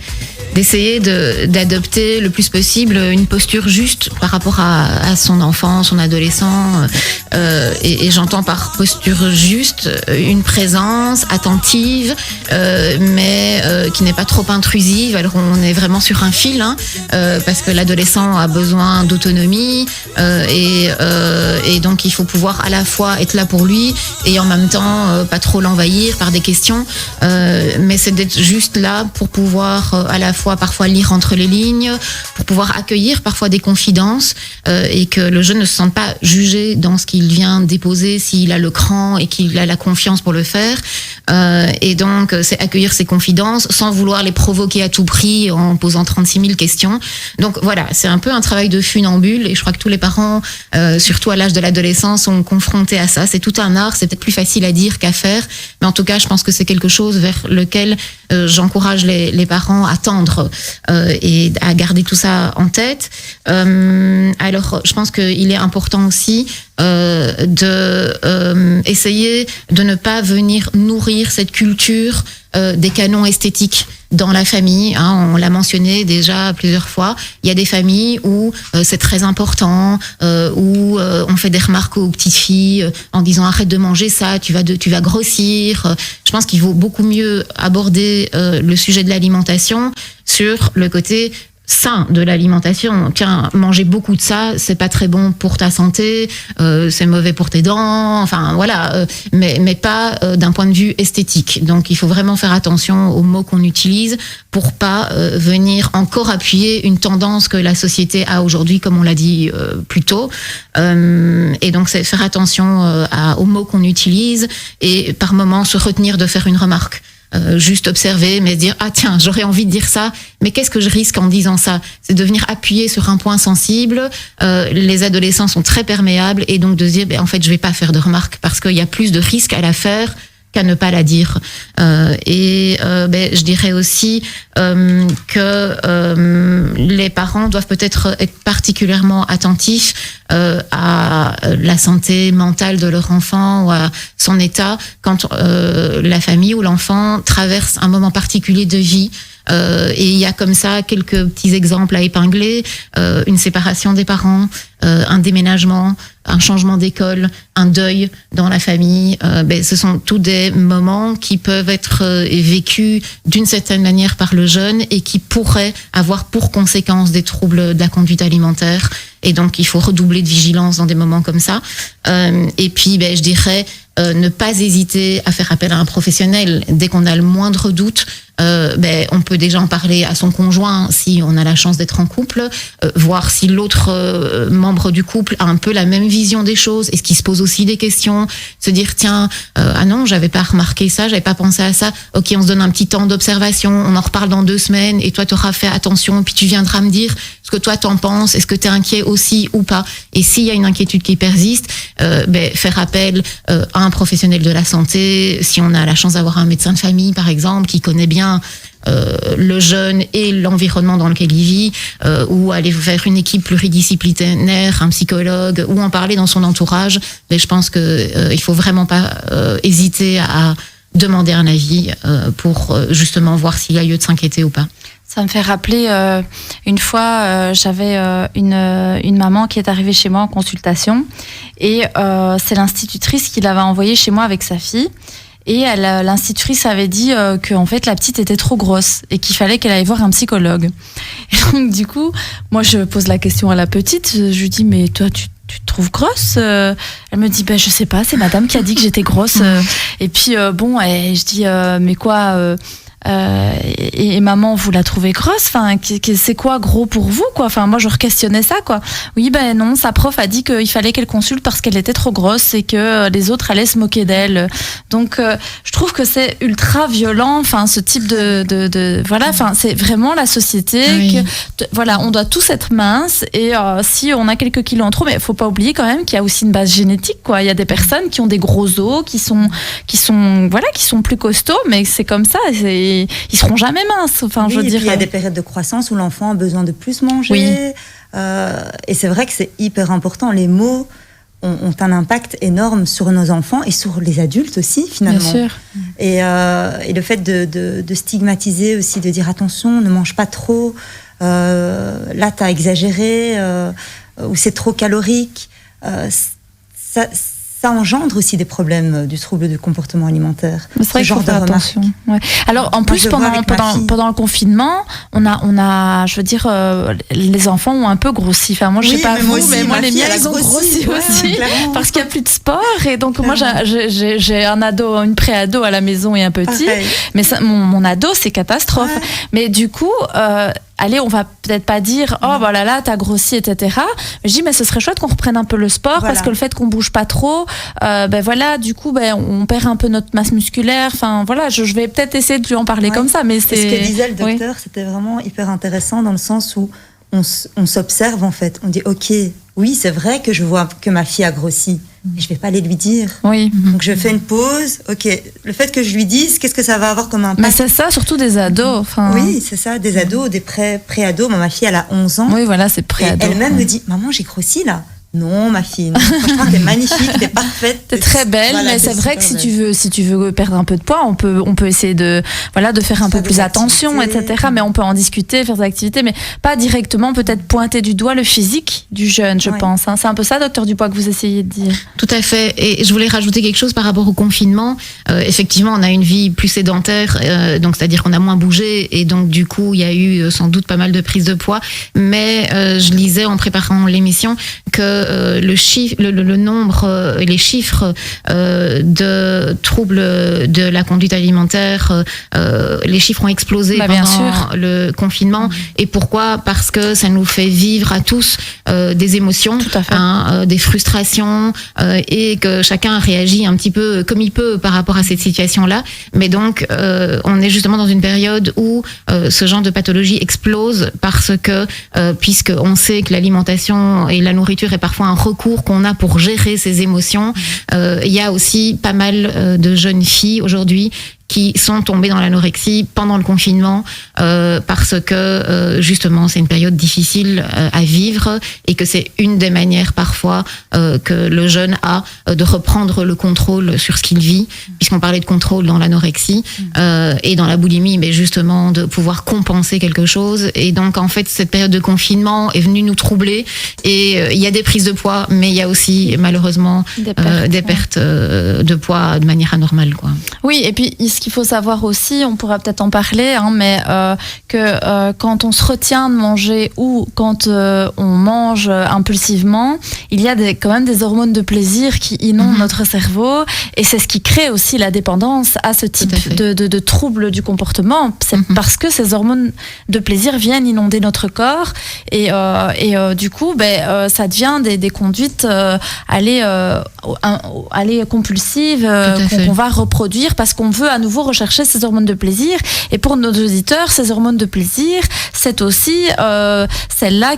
d'essayer d'adopter le plus possible une posture juste par rapport à son enfant, son adolescent. Et j'entends par posture juste une présence attentive, mais qui n'est pas trop intrusive. Alors on est vraiment sur un fil, parce que l'adolescent a besoin d'autonomie, et donc il faut pouvoir à la fois être là pour lui et en même temps pas trop l'envahir par des questions, mais c'est d'être juste là pour pouvoir à la fois fois parfois lire entre les lignes, pour pouvoir accueillir parfois des confidences et que le jeune ne se sente pas jugé dans ce qu'il vient déposer s'il a le cran et qu'il a la confiance pour le faire. Et donc, c'est accueillir ces confidences sans vouloir les provoquer à tout prix en posant 36 000 questions. Donc voilà, c'est un peu un travail de funambule et je crois que tous les parents, surtout à l'âge de l'adolescence, sont confrontés à ça. C'est tout un art, c'est peut-être plus facile à dire qu'à faire, mais en tout cas, je pense que c'est quelque chose vers lequel j'encourage les parents à tendre et à garder tout ça en tête. Alors, je pense qu'il est important aussi essayer de ne pas venir nourrir cette culture des canons esthétiques dans la famille. On l'a mentionné déjà plusieurs fois. Il y a des familles où c'est très important, où on fait des remarques aux petites filles en disant arrête de manger ça, tu vas grossir. Je pense qu'il vaut beaucoup mieux aborder le sujet de l'alimentation sur le côté sain de l'alimentation. Tiens, manger beaucoup de ça, c'est pas très bon pour ta santé, c'est mauvais pour tes dents, enfin voilà, mais pas d'un point de vue esthétique. Donc il faut vraiment faire attention aux mots qu'on utilise pour pas venir encore appuyer une tendance que la société a aujourd'hui, comme on l'a dit plus tôt. Et donc c'est faire attention aux mots qu'on utilise et par moments se retenir de faire une remarque. Juste observer, mais se dire ah tiens, j'aurais envie de dire ça, mais qu'est-ce que je risque en disant ça? C'est de venir appuyer sur un point sensible. Les adolescents sont très perméables et donc de se dire en fait je vais pas faire de remarques parce qu'il y a plus de risques à la faire qu'à ne pas la dire. Je dirais aussi que les parents doivent peut-être être particulièrement attentifs à la santé mentale de leur enfant ou à son état quand la famille ou l'enfant traverse un moment particulier de vie. Et il y a comme ça quelques petits exemples à épingler, une séparation des parents, un déménagement, un changement d'école, un deuil dans la famille. Ce sont tous des moments qui peuvent être vécus d'une certaine manière par le jeune et qui pourraient avoir pour conséquence des troubles de la conduite alimentaire. Et donc, il faut redoubler de vigilance dans des moments comme ça. Et puis, je dirais, ne pas hésiter à faire appel à un professionnel. Dès qu'on a le moindre doute, on peut déjà en parler à son conjoint si on a la chance d'être en couple, voir si l'autre membre du couple a un peu la même vision des choses, est-ce qu'il se pose aussi des questions, se dire tiens, ah non, j'avais pas remarqué ça, j'avais pas pensé à ça, ok, on se donne un petit temps d'observation, on en reparle dans 2 semaines et toi t'auras fait attention, puis tu viendras me dire ce que toi t'en penses, est-ce que t'es inquiet aussi ou pas, et s'il y a une inquiétude qui persiste, faire appel à un professionnel de la santé, si on a la chance d'avoir un médecin de famille par exemple qui connaît bien le jeune et l'environnement dans lequel il vit, ou aller faire une équipe pluridisciplinaire, un psychologue, ou en parler dans son entourage. Mais je pense que il faut vraiment pas hésiter à demander un avis pour justement voir s'il y a lieu de s'inquiéter ou pas. Ça me fait rappeler, une fois, j'avais une maman qui est arrivée chez moi en consultation et c'est l'institutrice qui l'avait envoyée chez moi avec sa fille. Et l'institutrice avait dit que en fait la petite était trop grosse et qu'il fallait qu'elle aille voir un psychologue. Et donc du coup, moi je pose la question à la petite, je lui dis mais toi tu te trouves grosse? Elle me dit je sais pas, c'est madame qui a dit que j'étais grosse. Et puis et je dis mais quoi et maman, vous la trouvez grosse? Enfin, c'est quoi gros pour vous, quoi? Enfin, moi, je re-questionnais ça, quoi. Oui, non, sa prof a dit qu'il fallait qu'elle consulte parce qu'elle était trop grosse et que les autres allaient se moquer d'elle. Donc, je trouve que c'est ultra violent. Enfin, ce type voilà. Enfin, c'est vraiment la société. Oui. Voilà, on doit tous être minces et si on a quelques kilos en trop, mais faut pas oublier quand même qu'il y a aussi une base génétique, quoi. Il y a des personnes qui ont des gros os, qui sont plus costauds, mais c'est comme ça. Ils seront jamais minces. Enfin, oui, je veux dire. Il y a des périodes de croissance où l'enfant a besoin de plus manger. Oui. Et c'est vrai que c'est hyper important. Les mots ont un impact énorme sur nos enfants et sur les adultes aussi, finalement. Bien sûr. Et le fait de stigmatiser aussi, de dire attention, ne mange pas trop. Là, t'as exagéré. Ou c'est trop calorique. ça engendre aussi des problèmes du trouble du comportement alimentaire. C'est vrai qu'il faut faire attention. Ouais. Alors en plus pendant le confinement, on a, je veux dire, les enfants ont un peu grossi. Enfin moi je sais pas vous, mais moi les miens ils ont grossi aussi parce qu'il y a plus de sport et donc moi j'ai un ado, une pré-ado à la maison et un petit. Mais ça, mon ado c'est catastrophe. Ouais. Mais du coup. Allez, on va peut-être pas dire oh voilà là t'as grossi etc. Je dis mais ce serait chouette qu'on reprenne un peu le sport parce que le fait qu'on bouge pas trop, voilà du coup on perd un peu notre masse musculaire. Enfin voilà, je vais peut-être essayer de lui en parler comme ça. Mais c'est ce que disait le docteur, c'était vraiment hyper intéressant dans le sens où on s'observe en fait. On dit ok, oui c'est vrai que je vois que ma fille a grossi. Mais je vais pas aller lui dire. Oui. Donc je fais une pause. Ok. Le fait que je lui dise, qu'est-ce que ça va avoir comme impact? Mais c'est ça, surtout des ados. Enfin. Oui, c'est ça, des ados, des pré-ados. Ma fille, elle a 11 ans. Oui, voilà, c'est pré-ado. Elle-même me dit, maman, j'ai grossi là. Non, ma fille, non. Franchement, t'es magnifique, t'es parfaite. T'es très belle, voilà, mais c'est vrai que si tu veux perdre un peu de poids, on peut essayer de faire un peu plus attention, etc. Mais on peut en discuter, faire des activités, mais pas directement peut-être pointer du doigt le physique du jeune, je pense. Hein. C'est un peu ça, docteur Dupois, que vous essayez de dire. Tout à fait. Et je voulais rajouter quelque chose par rapport au confinement. Effectivement, on a une vie plus sédentaire, donc c'est-à-dire qu'on a moins bougé, et donc du coup, il y a eu sans doute pas mal de prise de poids. Mais je lisais en préparant l'émission que le nombre et les chiffres de troubles de la conduite alimentaire, les chiffres ont explosé pendant le confinement. Et pourquoi? Parce que ça nous fait vivre à tous des émotions, des frustrations, et que chacun réagit un petit peu comme il peut par rapport à cette situation-là. Mais donc, on est justement dans une période où ce genre de pathologie explose parce que, puisqu'on sait que l'alimentation et la nourriture est parfois un recours qu'on a pour gérer ses émotions. Il y a aussi pas mal de jeunes filles aujourd'hui qui sont tombées dans l'anorexie pendant le confinement parce que justement c'est une période difficile à vivre et que c'est une des manières parfois que le jeune a de reprendre le contrôle sur ce qu'il vit, puisqu'on parlait de contrôle dans l'anorexie et dans la boulimie, mais justement de pouvoir compenser quelque chose. Et donc en fait cette période de confinement est venue nous troubler et il y a des prises de poids, mais il y a aussi malheureusement des pertes de poids de manière anormale, quoi. Oui, et puis ce qu'il faut savoir aussi, on pourra peut-être en parler, mais que quand on se retient de manger ou quand on mange impulsivement, il y a quand même des hormones de plaisir qui inondent notre cerveau, et c'est ce qui crée aussi la dépendance à ce type de troubles du comportement. C'est parce que ces hormones de plaisir viennent inonder notre corps, et du coup, ça devient des conduites aller compulsives qu'on va reproduire parce qu'on veut à nouveau rechercher ces hormones de plaisir. Et pour nos auditeurs, ces hormones de plaisir, c'est aussi celles-là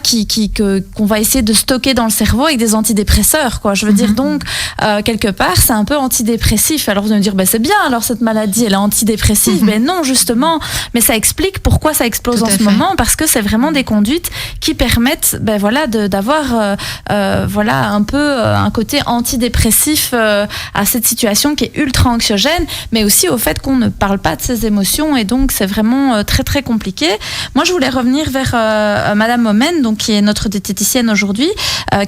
qu'on va essayer de stocker dans le cerveau avec des antidépresseurs, quoi. Je veux dire, donc, quelque part, c'est un peu antidépressif. Alors, vous allez me dire, c'est bien, alors cette maladie, elle est antidépressive. Mais non, justement. Mais ça explique pourquoi ça explose en ce moment, parce que c'est vraiment des conduites qui permettent, d'avoir, un peu un côté antidépressif à cette situation qui est ultra anxiogène, mais aussi au fait qu'on ne parle pas de ses émotions, et donc c'est vraiment très très compliqué. Moi je voulais revenir vers Madame Momen, donc qui est notre diététicienne aujourd'hui.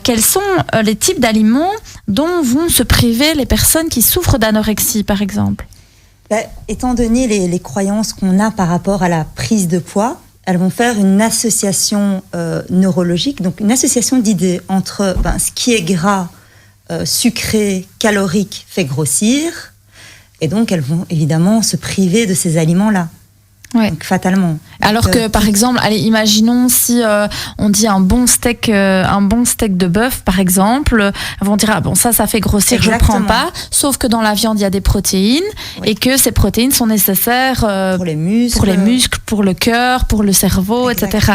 Quels sont les types d'aliments dont vont se priver les personnes qui souffrent d'anorexie par exemple? Étant donné les croyances qu'on a par rapport à la prise de poids, elles vont faire une association neurologique, donc une association d'idées entre ce qui est gras, sucré, calorique fait grossir. Et donc, elles vont évidemment se priver de ces aliments-là. Ouais. Donc, fatalement. Alors que, par exemple, allez, imaginons si on dit un bon steak de bœuf, par exemple, elles vont dire ça fait grossir, exactement. Je prends pas. Sauf que dans la viande, il y a des protéines, et que ces protéines sont nécessaires pour les muscles, pour le cœur, pour le cerveau, etc.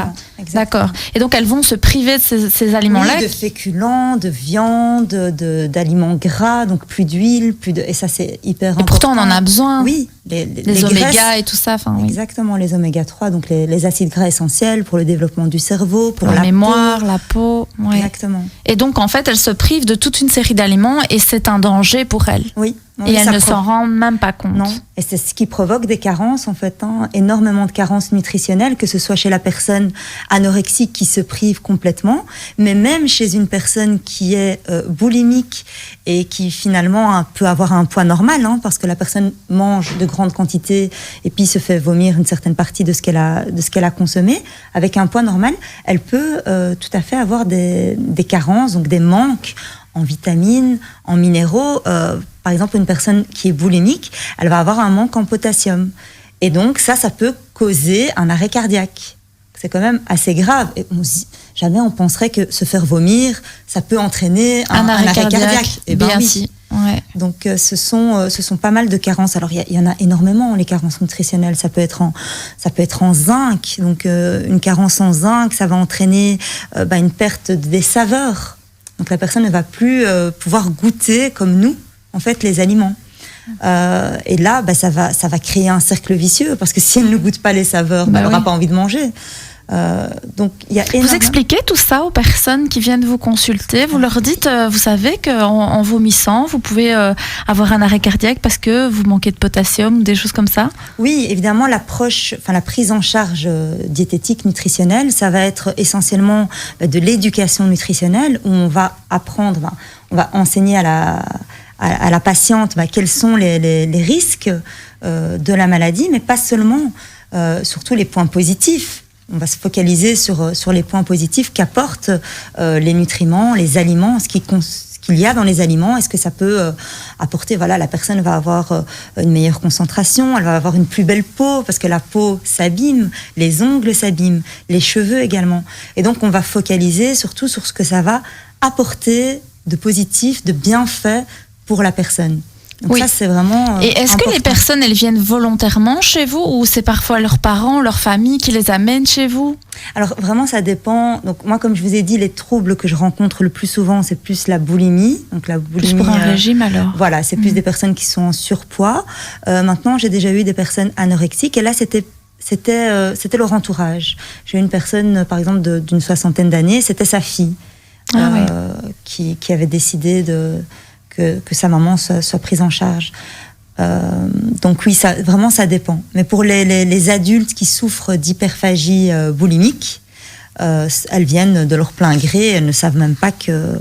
D'accord. Et donc elles vont se priver de ces aliments-là. Oui, de féculents, de viande, d'aliments gras, donc plus d'huile, et ça c'est hyper important. Et pourtant on en a besoin. Oui, les oméga et tout ça. Exactement, les oméga 3, donc les acides gras essentiels pour le développement du cerveau, pour la mémoire, la peau. Ouais. Exactement. Et donc en fait elles se privent de toute une série d'aliments et c'est un danger pour elles. Oui. Et elle ne s'en rend même pas compte. Non, et c'est ce qui provoque des carences, en fait, énormément de carences nutritionnelles, que ce soit chez la personne anorexique qui se prive complètement, mais même chez une personne qui est boulimique et qui finalement peut avoir un poids normal, parce que la personne mange de grandes quantités et puis se fait vomir une certaine partie de ce qu'elle a consommé. Avec un poids normal, elle peut tout à fait avoir des carences, donc des manques en vitamines, en minéraux. Par exemple, une personne qui est boulimique, elle va avoir un manque en potassium. Et donc, ça peut causer un arrêt cardiaque. C'est quand même assez grave. Et jamais on penserait que se faire vomir, ça peut entraîner un arrêt cardiaque. Et bien si. Ouais. Donc, ce sont pas mal de carences. Alors, il y en a énormément, les carences nutritionnelles. Ça peut être en zinc. Donc, une carence en zinc, ça va entraîner une perte des saveurs. Donc, la personne ne va plus pouvoir goûter comme nous, en fait, les aliments. Et là, ça va créer un cercle vicieux, parce que si elle ne goûte pas les saveurs, elle n'aura pas envie de manger. Donc, il y a énormément... Vous expliquez tout ça aux personnes qui viennent vous consulter. Vous leur dites, vous savez qu'en vomissant, vous pouvez avoir un arrêt cardiaque parce que vous manquez de potassium, des choses comme ça. Oui, évidemment, la prise en charge diététique, nutritionnelle, ça va être essentiellement de l'éducation nutritionnelle, où on va apprendre, on va enseigner à la patiente quels sont les risques de la maladie, mais pas seulement, surtout les points positifs. On va se focaliser sur les points positifs qu'apportent les nutriments, les aliments, ce qu'il y a dans les aliments. Est-ce que ça peut apporter, la personne va avoir une meilleure concentration, elle va avoir une plus belle peau, parce que la peau s'abîme, les ongles s'abîment, les cheveux également. Et donc, on va focaliser surtout sur ce que ça va apporter de positif, de bienfait pour la personne. Donc ça, c'est vraiment Et est-ce important. que les personnes, elles viennent volontairement chez vous, ou c'est parfois leurs parents, leur famille qui les amènent chez vous? Alors vraiment, ça dépend. Donc moi, comme je vous ai dit, les troubles que je rencontre le plus souvent, c'est plus la boulimie. Donc la boulimie, plus pour un régime alors. Voilà, c'est plus des personnes qui sont en surpoids. Maintenant, j'ai déjà eu des personnes anorexiques, et là, c'était leur entourage. J'ai eu une personne, par exemple, d'une 60aine d'années, c'était sa fille qui avait décidé que sa maman soit prise en charge. Donc oui, ça dépend. Mais pour les adultes qui souffrent d'hyperphagie boulimique, elles viennent de leur plein gré, elles ne savent même pas qu'elles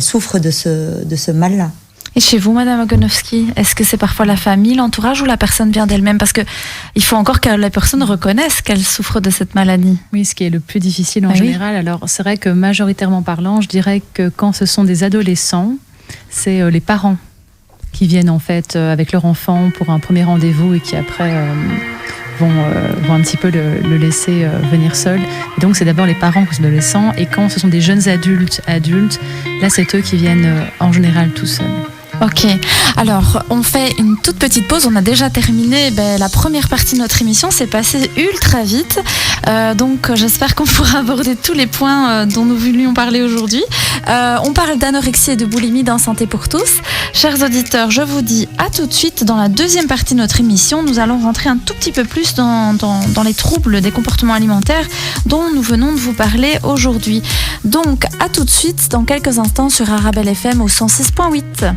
souffrent de ce mal-là. Et chez vous, Madame Ogonowski, est-ce que c'est parfois la famille, l'entourage, ou la personne vient d'elle-même? Parce qu'il faut encore que la personne reconnaisse qu'elle souffre de cette maladie. Oui, ce qui est le plus difficile en général. Alors, c'est vrai que majoritairement parlant, je dirais que quand ce sont des adolescents, c'est les parents qui viennent en fait avec leur enfant pour un premier rendez-vous et qui après vont un petit peu le laisser venir seul. Et donc, c'est d'abord les parents qui sont adolescents, et quand ce sont des jeunes adultes, là, c'est eux qui viennent en général tout seuls. Ok, alors on fait une toute petite pause, on a déjà terminé la première partie de notre émission, c'est passé ultra vite, donc j'espère qu'on pourra aborder tous les points dont nous voulions parler aujourd'hui. On parle d'anorexie et de boulimie dans Santé pour tous. Chers auditeurs, je vous dis à tout de suite dans la deuxième partie de notre émission. Nous allons rentrer un tout petit peu plus dans les troubles des comportements alimentaires dont nous venons de vous parler aujourd'hui. Donc à tout de suite dans quelques instants sur Arabelle FM au 106.8.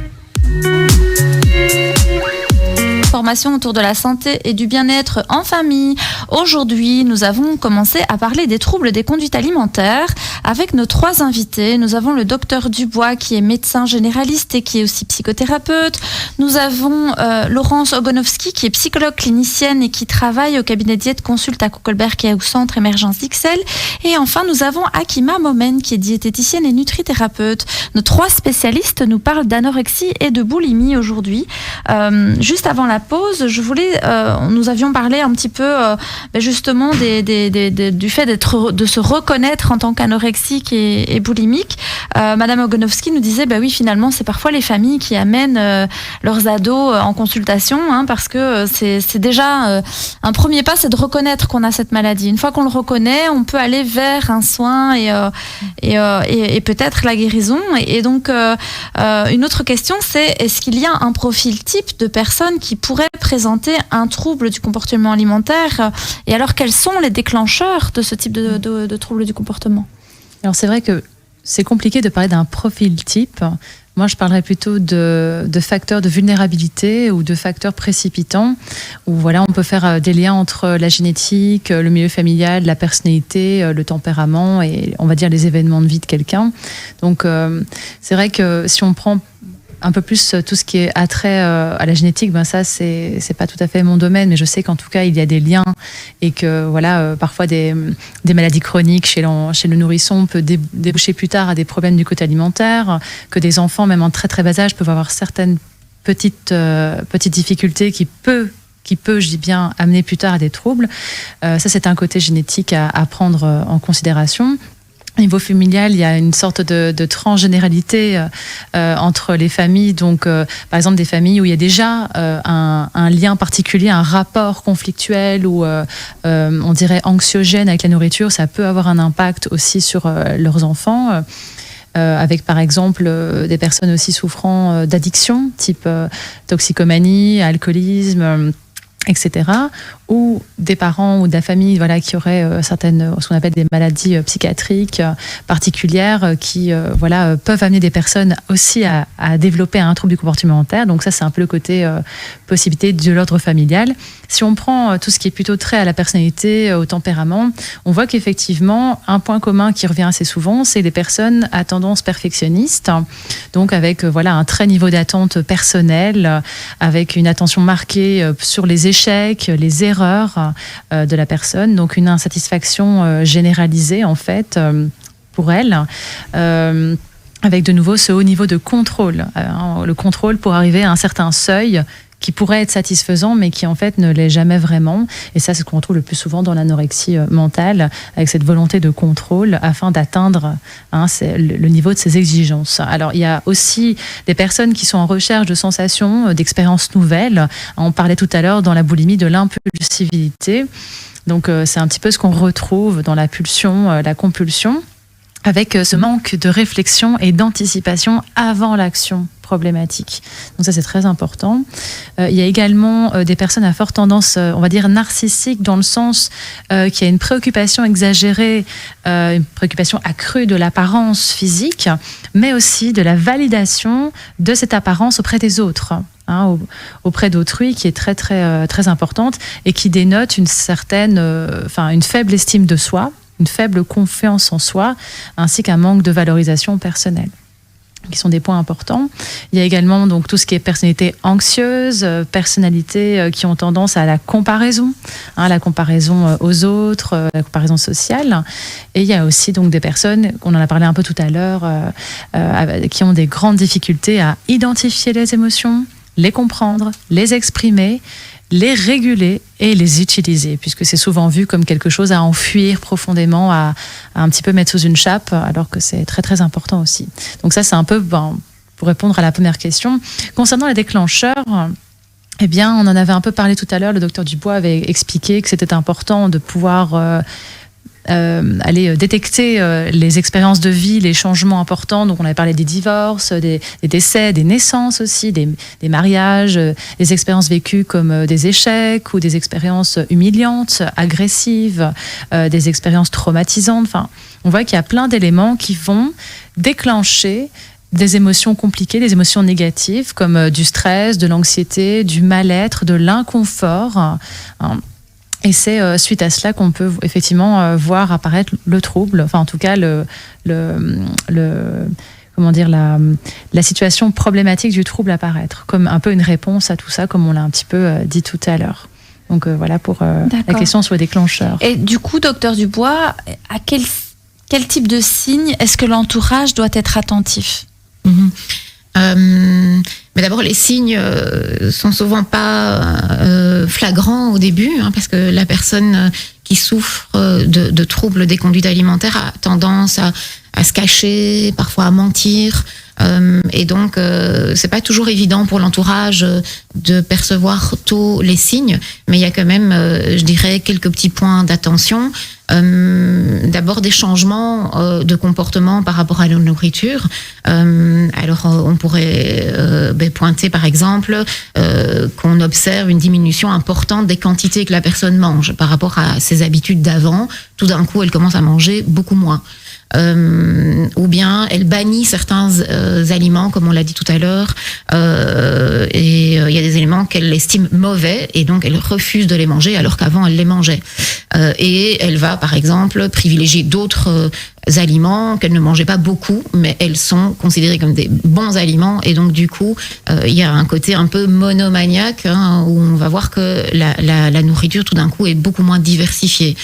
Information autour de la santé et du bien-être en famille. Aujourd'hui, nous avons commencé à parler des troubles des conduites alimentaires avec nos 3 invités. Nous avons le docteur Dubois qui est médecin généraliste et qui est aussi psychothérapeute. Nous avons Laurence Ogonowski qui est psychologue clinicienne et qui travaille au cabinet Diète Consulte à Kuckelberg et au centre Émergence d'Ixelles. Et enfin, nous avons Akima Momen qui est diététicienne et nutrithérapeute. Nos 3 spécialistes nous parlent d'anorexie et de boulimie aujourd'hui. Juste avant la pause, nous avions parlé un petit peu justement du fait de se reconnaître en tant qu'anorexique et boulimique. Madame Ogonowski nous disait, oui, finalement, c'est parfois les familles qui amènent leurs ados en consultation, parce que c'est déjà un premier pas, c'est de reconnaître qu'on a cette maladie. Une fois qu'on le reconnaît, on peut aller vers un soin et peut-être la guérison. Et donc, une autre question, c'est est-ce qu'il y a un profil type de personnes qui pourraient présenter un trouble du comportement alimentaire? Et alors, quels sont les déclencheurs de ce type de trouble du comportement? Alors, c'est vrai que c'est compliqué de parler d'un profil type. Moi, je parlerais plutôt de facteurs de vulnérabilité ou de facteurs précipitants, où voilà, on peut faire des liens entre la génétique, le milieu familial, la personnalité, le tempérament et, on va dire, les événements de vie de quelqu'un. Donc, c'est vrai que si on prend un peu plus tout ce qui est attrait à la génétique, ben ça c'est pas tout à fait mon domaine, mais je sais qu'en tout cas il y a des liens et que voilà parfois des maladies chroniques chez le nourrisson peut déboucher plus tard à des problèmes du côté alimentaire, que des enfants même en très très bas âge peuvent avoir certaines petites difficultés qui peut, je dis bien, amener plus tard à des troubles. Ça c'est un côté génétique à prendre en considération. Au niveau familial, il y a une sorte de transgénéralité entre les familles. Donc, par exemple, des familles où il y a déjà un lien particulier, un rapport conflictuel ou, on dirait, anxiogène avec la nourriture, ça peut avoir un impact aussi sur leurs enfants. Avec par exemple des personnes aussi souffrant d'addiction, type toxicomanie, alcoolisme, etc. Ou des parents ou de la famille voilà, qui auraient certaines, ce qu'on appelle des maladies psychiatriques particulières qui voilà, peuvent amener des personnes aussi à développer un trouble du comportement alimentaire. Donc ça, c'est un peu le côté possibilité de l'ordre familial. Si on prend tout ce qui est plutôt trait à la personnalité, au tempérament, on voit qu'effectivement, un point commun qui revient assez souvent, c'est les personnes à tendance perfectionniste, donc avec voilà, un très niveau d'attente personnelle, avec une attention marquée sur les échecs, les erreurs de la personne, donc une insatisfaction généralisée en fait pour elle, avec de nouveau ce haut niveau de contrôle, le contrôle pour arriver à un certain seuil qui pourrait être satisfaisant, mais qui en fait ne l'est jamais vraiment. Et ça, c'est ce qu'on retrouve le plus souvent dans l'anorexie mentale, avec cette volonté de contrôle afin d'atteindre le niveau de ses exigences. Alors, il y a aussi des personnes qui sont en recherche de sensations, d'expériences nouvelles. On parlait tout à l'heure dans la boulimie de l'impulsivité. Donc, c'est un petit peu ce qu'on retrouve dans la pulsion, la compulsion, avec ce manque de réflexion et d'anticipation avant l'action problématique. Donc ça, c'est très important. Il y a également des personnes à forte tendance, on va dire, narcissique, dans le sens qu'il y a une préoccupation exagérée, une préoccupation accrue de l'apparence physique, mais aussi de la validation de cette apparence auprès des autres. Auprès d'autrui, qui est très très très importante et qui dénote une certaine, une faible estime de soi, une faible confiance en soi, ainsi qu'un manque de valorisation personnelle, qui sont des points importants. Il y a également donc tout ce qui est personnalité anxieuse, personnalité qui ont tendance à la comparaison aux autres, la comparaison sociale. Et il y a aussi donc des personnes, on en a parlé un peu tout à l'heure, qui ont des grandes difficultés à identifier les émotions, les comprendre, les exprimer, les réguler et les utiliser, puisque c'est souvent vu comme quelque chose à enfuir profondément, à un petit peu mettre sous une chape, alors que c'est très très important aussi. Donc ça, c'est un peu pour répondre à la première question. Concernant les déclencheurs, eh bien, on en avait un peu parlé tout à l'heure, le docteur Dubois avait expliqué que c'était important de pouvoir aller détecter les expériences de vie, les changements importants. Donc on avait parlé des divorces, des décès, des naissances aussi, des mariages, des expériences vécues comme des échecs ou des expériences humiliantes, agressives, des expériences traumatisantes. Enfin, on voit qu'il y a plein d'éléments qui vont déclencher des émotions compliquées, des émotions négatives comme du stress, de l'anxiété, du mal-être, de l'inconfort. Et c'est suite à cela qu'on peut effectivement voir apparaître le trouble, enfin en tout cas la situation problématique du trouble apparaître, comme un peu une réponse à tout ça, comme on l'a un petit peu dit tout à l'heure. Donc voilà pour la question sur le déclencheur. Et du coup, docteur Dubois, à quel type de signe est-ce que l'entourage doit être attentif ? Mais d'abord, les signes sont souvent pas flagrants au début, parce que la personne qui souffre de troubles des conduites alimentaires a tendance à se cacher, parfois à mentir. Et donc, c'est pas toujours évident pour l'entourage de percevoir tôt les signes, mais il y a quand même, je dirais, quelques petits points d'attention. D'abord des changements de comportement par rapport à la nourriture. Alors on pourrait pointer par exemple qu'on observe une diminution importante des quantités que la personne mange par rapport à ses habitudes d'avant. Tout d'un coup, elle commence à manger beaucoup moins. ou bien elle bannit certains aliments, comme on l'a dit tout à l'heure, et il y a des aliments qu'elle estime mauvais et donc elle refuse de les manger alors qu'avant elle les mangeait. Et elle va par exemple privilégier d'autres aliments qu'elle ne mangeait pas beaucoup, mais elles sont considérées comme des bons aliments et donc du coup il y a un côté un peu monomaniaque où on va voir que la nourriture tout d'un coup est beaucoup moins diversifiée.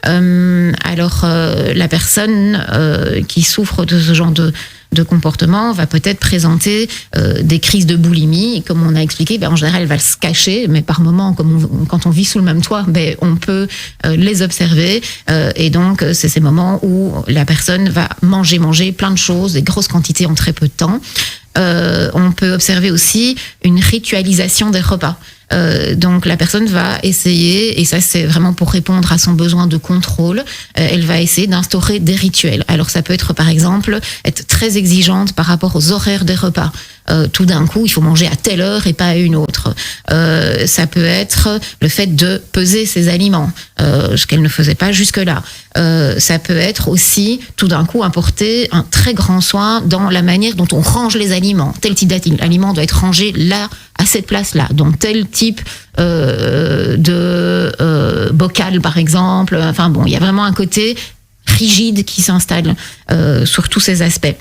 Alors la personne qui souffre de ce genre de comportement va peut-être présenter des crises de boulimie. Comme on a expliqué, en général, elle va se cacher, mais par moments, quand on vit sous le même toit, on peut les observer. Et donc, c'est ces moments où la personne va manger plein de choses, des grosses quantités en très peu de temps. On peut observer aussi une ritualisation des repas. Donc la personne va essayer, et ça c'est vraiment pour répondre à son besoin de contrôle, elle va essayer d'instaurer des rituels. Alors ça peut être par exemple être très exigeante par rapport aux horaires des repas. Tout d'un coup il faut manger à telle heure et pas à une autre. Ça peut être le fait de peser ses aliments, ce qu'elle ne faisait pas jusque-là. Ça peut être aussi tout d'un coup apporter un très grand soin dans la manière dont on range les aliments. Tel type d'aliment doit être rangé là, à cette place-là, donc tel type de bocal par exemple. Enfin bon, il y a vraiment un côté rigide qui s'installe sur tous ces aspects.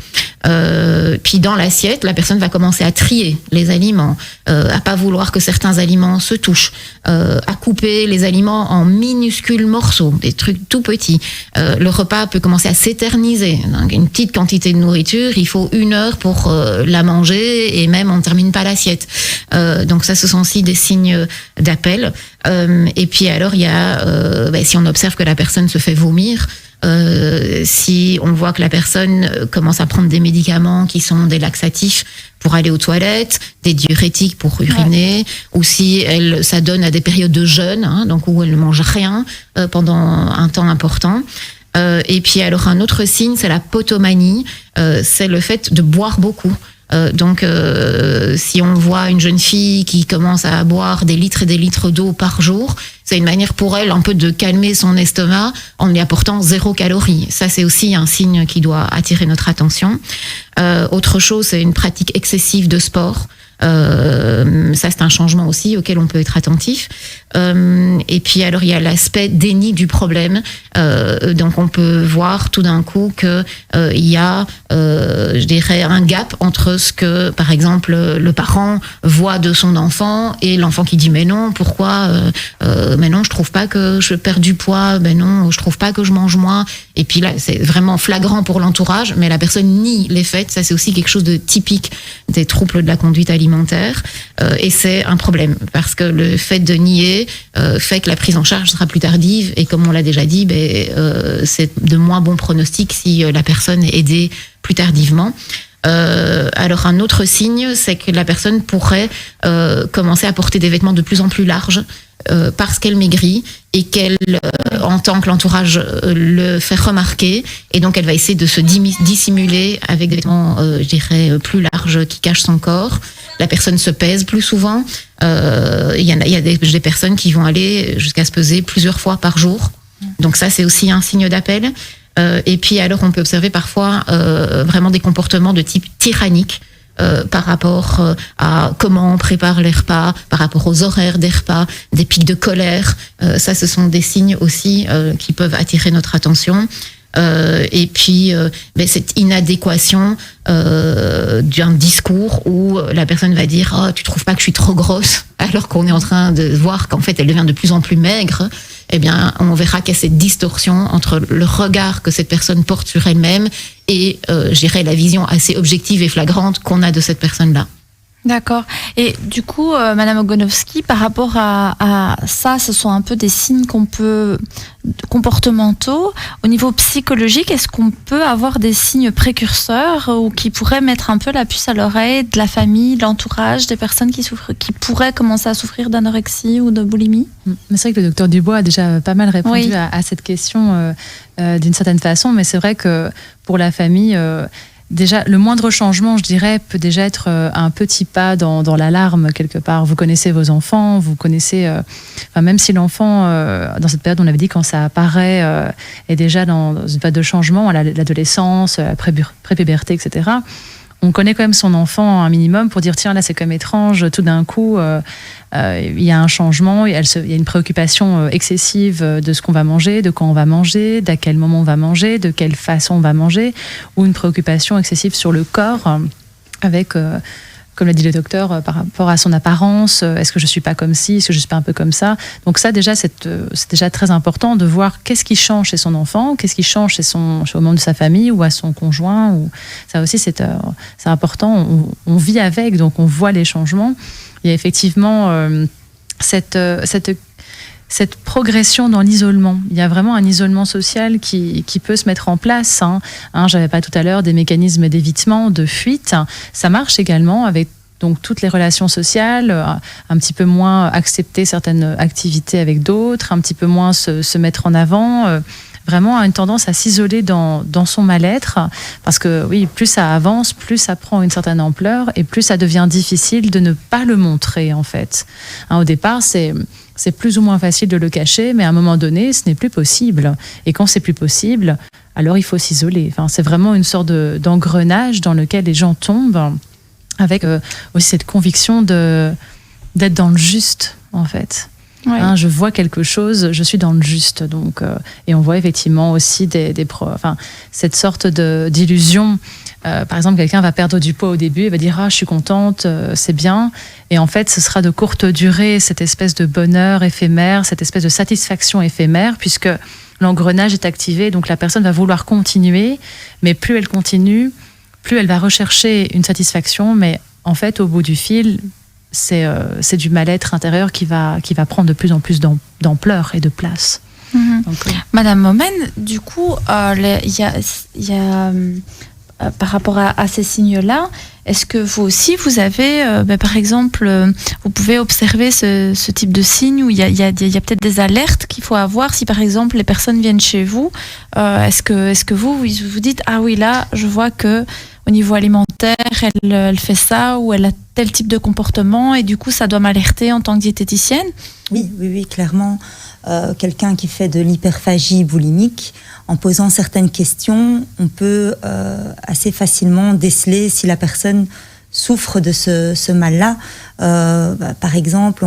Puis dans l'assiette, la personne va commencer à trier les aliments, à pas vouloir que certains aliments se touchent, à couper les aliments en minuscules morceaux, des trucs tout petits. Le repas peut commencer à s'éterniser. Donc, une petite quantité de nourriture, il faut 1 heure pour la manger et même on ne termine pas l'assiette. Donc ça, ce sont aussi des signes d'appel. Et puis alors, il y a, si on observe que la personne se fait vomir, si on voit que la personne commence à prendre des médicaments qui sont des laxatifs pour aller aux toilettes, des diurétiques pour uriner, ou si elle s'adonne à des périodes de jeûne, donc où elle ne mange rien pendant un temps important. Et puis alors un autre signe, c'est la potomanie, c'est le fait de boire beaucoup. Donc, si on voit une jeune fille qui commence à boire des litres et des litres d'eau par jour, c'est une manière pour elle un peu de calmer son estomac en lui apportant 0 calories. Ça, c'est aussi un signe qui doit attirer notre attention. Autre chose, c'est une pratique excessive de sport. Ça, c'est un changement aussi auquel on peut être attentif. Et puis alors il y a l'aspect déni du problème. Donc on peut voir tout d'un coup que il y a, je dirais, un gap entre ce que, par exemple, le parent voit de son enfant et l'enfant qui dit mais non, pourquoi mais non, je trouve pas que je perds du poids, mais non, je trouve pas que je mange moins. Et puis là, c'est vraiment flagrant pour l'entourage, mais la personne nie les faits. Ça, c'est aussi quelque chose de typique des troubles de la conduite alimentaire. Et c'est un problème parce que le fait de nier fait que la prise en charge sera plus tardive. Et comme on l'a déjà dit, c'est de moins bons pronostics si la personne est aidée plus tardivement. Alors un autre signe, c'est que la personne pourrait commencer à porter des vêtements de plus en plus larges parce qu'elle maigrit et qu'elle entend que l'entourage le fait remarquer, et donc elle va essayer de se dissimuler avec des vêtements, je dirais, plus larges qui cachent son corps. La personne se pèse plus souvent. Il y a des personnes qui vont aller jusqu'à se peser plusieurs fois par jour. Donc ça, c'est aussi un signe d'appel. Et puis alors, on peut observer parfois vraiment des comportements de type tyrannique par rapport à comment on prépare les repas, par rapport aux horaires des repas, des pics de colère. Ça, ce sont des signes aussi qui peuvent attirer notre attention. Et puis cette inadéquation d'un discours où la personne va dire « Oh, tu trouves pas que je suis trop grosse ?» alors qu'on est en train de voir qu'en fait elle devient de plus en plus maigre. Eh bien, on verra qu'il y a cette distorsion entre le regard que cette personne porte sur elle-même et, je dirais, la vision assez objective et flagrante qu'on a de cette personne-là. D'accord. Et du coup, Madame Ogonowski, par rapport à ça, ce sont un peu des signes comportementaux. Au niveau psychologique, est-ce qu'on peut avoir des signes précurseurs ou qui pourraient mettre un peu la puce à l'oreille de la famille, de l'entourage, des personnes qui pourraient commencer à souffrir d'anorexie ou de boulimie ? Mais c'est vrai que le docteur Dubois a déjà pas mal répondu à cette question d'une certaine façon, mais c'est vrai que pour la famille, déjà, le moindre changement, je dirais, peut déjà être un petit pas dans l'alarme quelque part. Vous connaissez vos enfants, vous connaissez... même si l'enfant, dans cette période, on avait dit quand ça apparaît, est déjà dans une phase de changement, l'adolescence, la pré-puberté, etc., on connaît quand même son enfant un minimum pour dire tiens, là c'est comme étrange, tout d'un coup il y a un changement, il y a une préoccupation excessive de ce qu'on va manger, de quand on va manger, d'à quel moment on va manger, de quelle façon on va manger, ou une préoccupation excessive sur le corps avec comme l'a dit le docteur, par rapport à son apparence, est-ce que je suis pas comme ci, est-ce que je suis pas un peu comme ça. Donc ça déjà, c'est déjà très important de voir qu'est-ce qui change chez son enfant, qu'est-ce qui change chez au membre de sa famille ou à son conjoint. Ou ça aussi c'est important. On vit avec, donc on voit les changements. Il y a effectivement cette progression dans l'isolement. Il y a vraiment un isolement social qui peut se mettre en place. J'avais pas tout à l'heure des mécanismes d'évitement, de fuite. Ça marche également avec donc toutes les relations sociales, un petit peu moins accepter certaines activités avec d'autres, un petit peu moins se mettre en avant. Vraiment a une tendance à s'isoler dans son mal-être, parce que oui, plus ça avance, plus ça prend une certaine ampleur et plus ça devient difficile de ne pas le montrer en fait. Au départ, c'est plus ou moins facile de le cacher, mais à un moment donné, ce n'est plus possible. Et quand c'est plus possible, alors il faut s'isoler. C'est vraiment une sorte d'engrenage dans lequel les gens tombent, avec aussi cette conviction d'être dans le juste en fait. Ouais. Je vois quelque chose, je suis dans le juste. Donc, et on voit effectivement aussi cette sorte d'illusion. Par exemple, quelqu'un va perdre du poids au début et va dire « Ah, je suis contente, c'est bien ». Et en fait, ce sera de courte durée, cette espèce de bonheur éphémère, cette espèce de satisfaction éphémère, puisque l'engrenage est activé. Donc la personne va vouloir continuer, mais plus elle continue, plus elle va rechercher une satisfaction. Mais en fait, au bout du fil... c'est du mal-être intérieur qui va prendre de plus en plus d'ampleur et de place. Donc, Madame Momen, du coup, il y a par rapport à ces signes-là, est-ce que vous aussi, vous avez, par exemple, vous pouvez observer ce type de signes où il y a peut-être des alertes qu'il faut avoir si, par exemple, les personnes viennent chez vous. Est-ce que vous dites « Ah oui, là, je vois que au niveau alimentaire, elle fait ça ou elle a tel type de comportement et du coup, ça doit m'alerter en tant que diététicienne ?» Oui, clairement. Quelqu'un qui fait de l'hyperphagie boulimique, en posant certaines questions, on peut assez facilement déceler si la personne souffre de ce mal-là. Par exemple,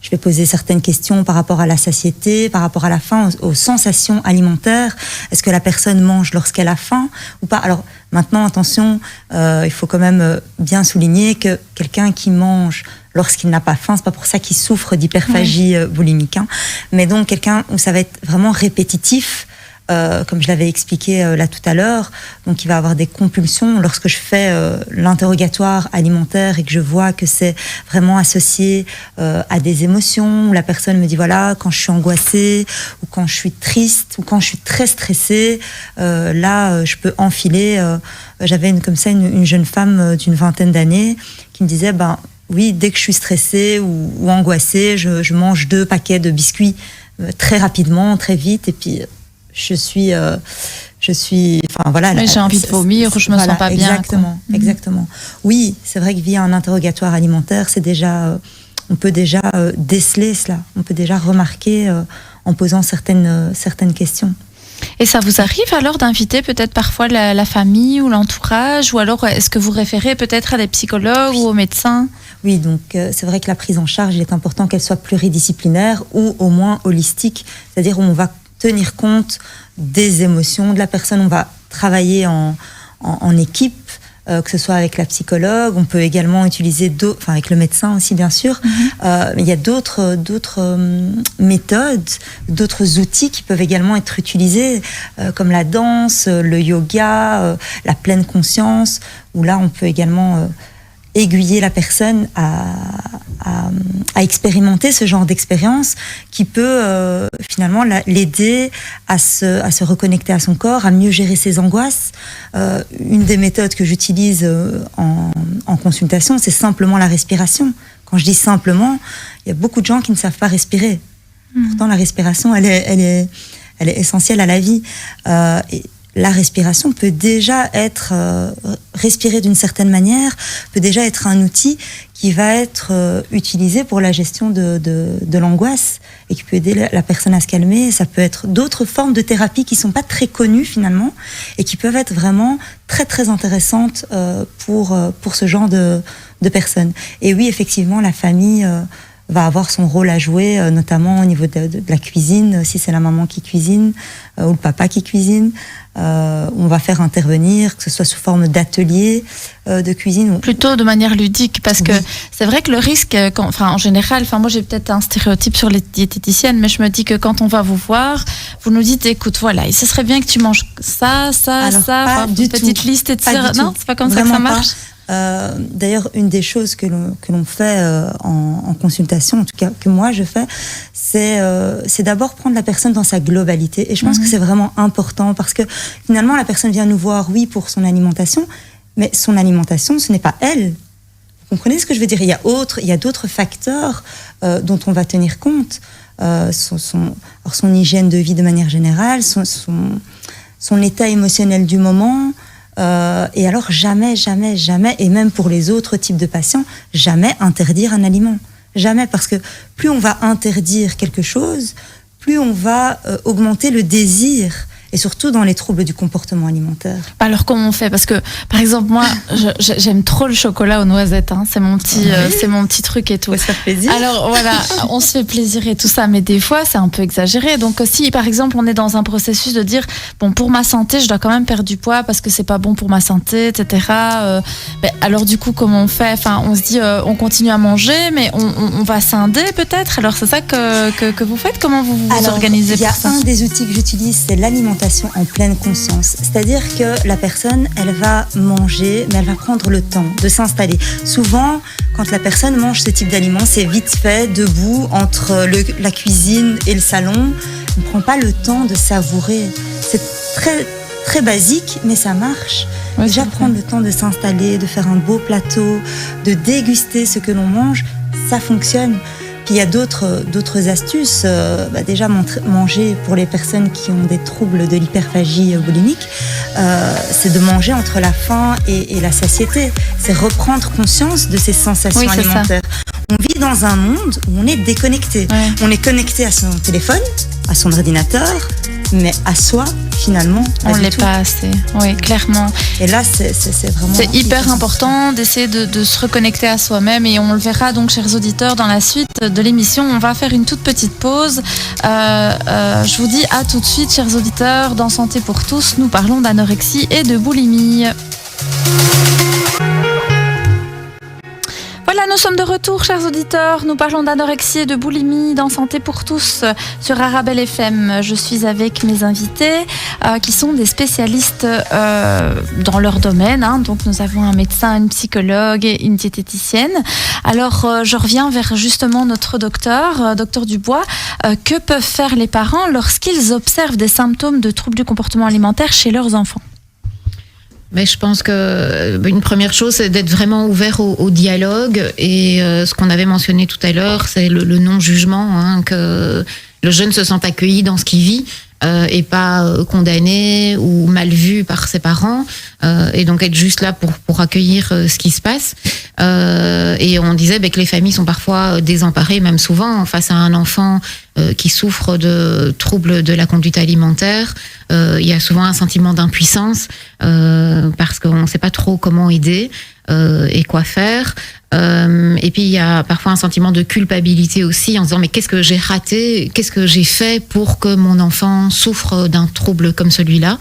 je vais poser certaines questions par rapport à la satiété, par rapport à la faim, aux sensations alimentaires. Est-ce que la personne mange lorsqu'elle a faim ou pas? Alors maintenant, attention, il faut quand même bien souligner que quelqu'un qui mange lorsqu'il n'a pas faim, c'est pas pour ça qu'il souffre d'hyperphagie boulimique. Mais donc quelqu'un où ça va être vraiment répétitif, comme je l'avais expliqué là tout à l'heure, donc il va avoir des compulsions. Lorsque je fais l'interrogatoire alimentaire et que je vois que c'est vraiment associé à des émotions, où la personne me dit voilà, quand je suis angoissée ou quand je suis triste ou quand je suis très stressée, là je peux enfiler. J'avais une jeune femme d'une vingtaine d'années qui me disait oui, dès que je suis stressée ou angoissée, je mange 2 paquets de biscuits très rapidement, très vite, et puis je suis enfin voilà. Mais j'ai envie de vomir, je me sens pas bien. Exactement. Oui, c'est vrai que via un interrogatoire alimentaire, c'est déjà, on peut déjà déceler cela, on peut déjà remarquer en posant certaines questions. Et ça vous arrive alors d'inviter peut-être parfois la famille ou l'entourage, ou alors est-ce que vous référez peut-être à des psychologues ou aux médecins? Oui, donc c'est vrai que la prise en charge, il est important qu'elle soit pluridisciplinaire ou au moins holistique, c'est-à-dire où on va tenir compte des émotions de la personne, on va travailler en équipe, que ce soit avec la psychologue, on peut également utiliser avec le médecin aussi bien sûr, mais il y a d'autres méthodes, d'autres outils qui peuvent également être utilisés, comme la danse, le yoga, la pleine conscience, où là on peut également aiguiller la personne à expérimenter ce genre d'expérience qui peut finalement l'aider à se reconnecter à son corps, à mieux gérer ses angoisses. Une des méthodes que j'utilise en consultation, c'est simplement la respiration. Quand je dis simplement, il y a beaucoup de gens qui ne savent pas respirer. Pourtant, la respiration, elle est essentielle à la vie. Et la respiration peut déjà être respirée d'une certaine manière, peut déjà être un outil qui va être utilisé pour la gestion de l'angoisse et qui peut aider la personne à se calmer. Ça peut être d'autres formes de thérapie qui sont pas très connues finalement et qui peuvent être vraiment très très intéressantes pour ce genre de personnes. Et oui, effectivement, la famille va avoir son rôle à jouer, notamment au niveau de la cuisine, si c'est la maman qui cuisine ou le papa qui cuisine. On va faire intervenir, que ce soit sous forme d'atelier de cuisine. Plutôt de manière ludique, parce que c'est vrai que le risque, en général, moi j'ai peut-être un stéréotype sur les diététiciennes, mais je me dis que quand on va vous voir, vous nous dites, écoute, voilà, ce serait bien que tu manges ça, une petite liste, etc. Non, c'est pas comme ça que ça marche. D'ailleurs, une des choses que l'on fait en consultation, en tout cas que moi je fais, c'est d'abord prendre la personne dans sa globalité. Et je pense que c'est vraiment important parce que finalement la personne vient nous voir, oui, pour son alimentation, mais son alimentation, ce n'est pas elle. Vous comprenez ce que je veux dire ? Il y a d'autres facteurs dont on va tenir compte. Son hygiène de vie de manière générale, son état émotionnel du moment. Et alors jamais, et même pour les autres types de patients, jamais interdire un aliment. Jamais, parce que plus on va interdire quelque chose, plus on va augmenter le désir. Et surtout dans les troubles du comportement alimentaire. Alors comment on fait ? Parce que par exemple moi j'aime trop le chocolat aux noisettes, hein. C'est mon petit truc et tout. On se fait plaisir. Alors voilà, on se fait plaisir et tout ça, mais des fois c'est un peu exagéré. Donc si par exemple on est dans un processus de dire bon, pour ma santé je dois quand même perdre du poids parce que c'est pas bon pour ma santé, etc. Alors du coup comment on fait ? Enfin on se dit on continue à manger, mais on va scinder peut-être. Alors c'est ça que vous faites ? Comment vous organisez pour ça ? Il y a un des outils que j'utilise, c'est l'alimentation en pleine conscience. C'est-à-dire que la personne, elle va manger, mais elle va prendre le temps de s'installer. Souvent, quand la personne mange ce type d'aliments, c'est vite fait, debout, entre la cuisine et le salon. On ne prend pas le temps de savourer. C'est très, très basique, mais ça marche. Ouais, déjà, prendre le temps de s'installer, de faire un beau plateau, de déguster ce que l'on mange, ça fonctionne. Puis il y a d'autres astuces. Déjà, manger pour les personnes qui ont des troubles de l'hyperphagie boulimique, c'est de manger entre la faim et la satiété. C'est reprendre conscience de ces sensations alimentaires. On vit dans un monde où on est déconnecté. Ouais. On est connecté à son téléphone, à son ordinateur, mais à soi, finalement, on ne l'est pas assez. Oui, clairement. Et là, c'est vraiment... C'est hyper important d'essayer de se reconnecter à soi-même, et on le verra donc, chers auditeurs, dans la suite de l'émission. On va faire une toute petite pause. Je vous dis à tout de suite, chers auditeurs. Dans Santé pour tous, nous parlons d'anorexie et de boulimie. Voilà, nous sommes de retour, chers auditeurs. Nous parlons d'anorexie et de boulimie dans Santé pour tous sur Arabelle FM. Je suis avec mes invités qui sont des spécialistes dans leur domaine. Donc, nous avons un médecin, une psychologue et une diététicienne. Alors, je reviens vers justement notre docteur Dubois. Que peuvent faire les parents lorsqu'ils observent des symptômes de troubles du comportement alimentaire chez leurs enfants ? Mais je pense que une première chose, c'est d'être vraiment ouvert au dialogue, et ce qu'on avait mentionné tout à l'heure, c'est le non-jugement, que le jeune se sente accueilli dans ce qu'il vit et pas condamné ou mal vu par ses parents, et donc être juste là pour accueillir ce qui se passe. Et on disait que les familles sont parfois désemparées, même souvent, face à un enfant qui souffre de troubles de la conduite alimentaire. Il y a souvent un sentiment d'impuissance parce qu'on ne sait pas trop comment aider et quoi faire. Et puis il y a parfois un sentiment de culpabilité aussi, en se disant mais qu'est-ce que j'ai raté, qu'est-ce que j'ai fait pour que mon enfant souffre d'un trouble comme celui-là.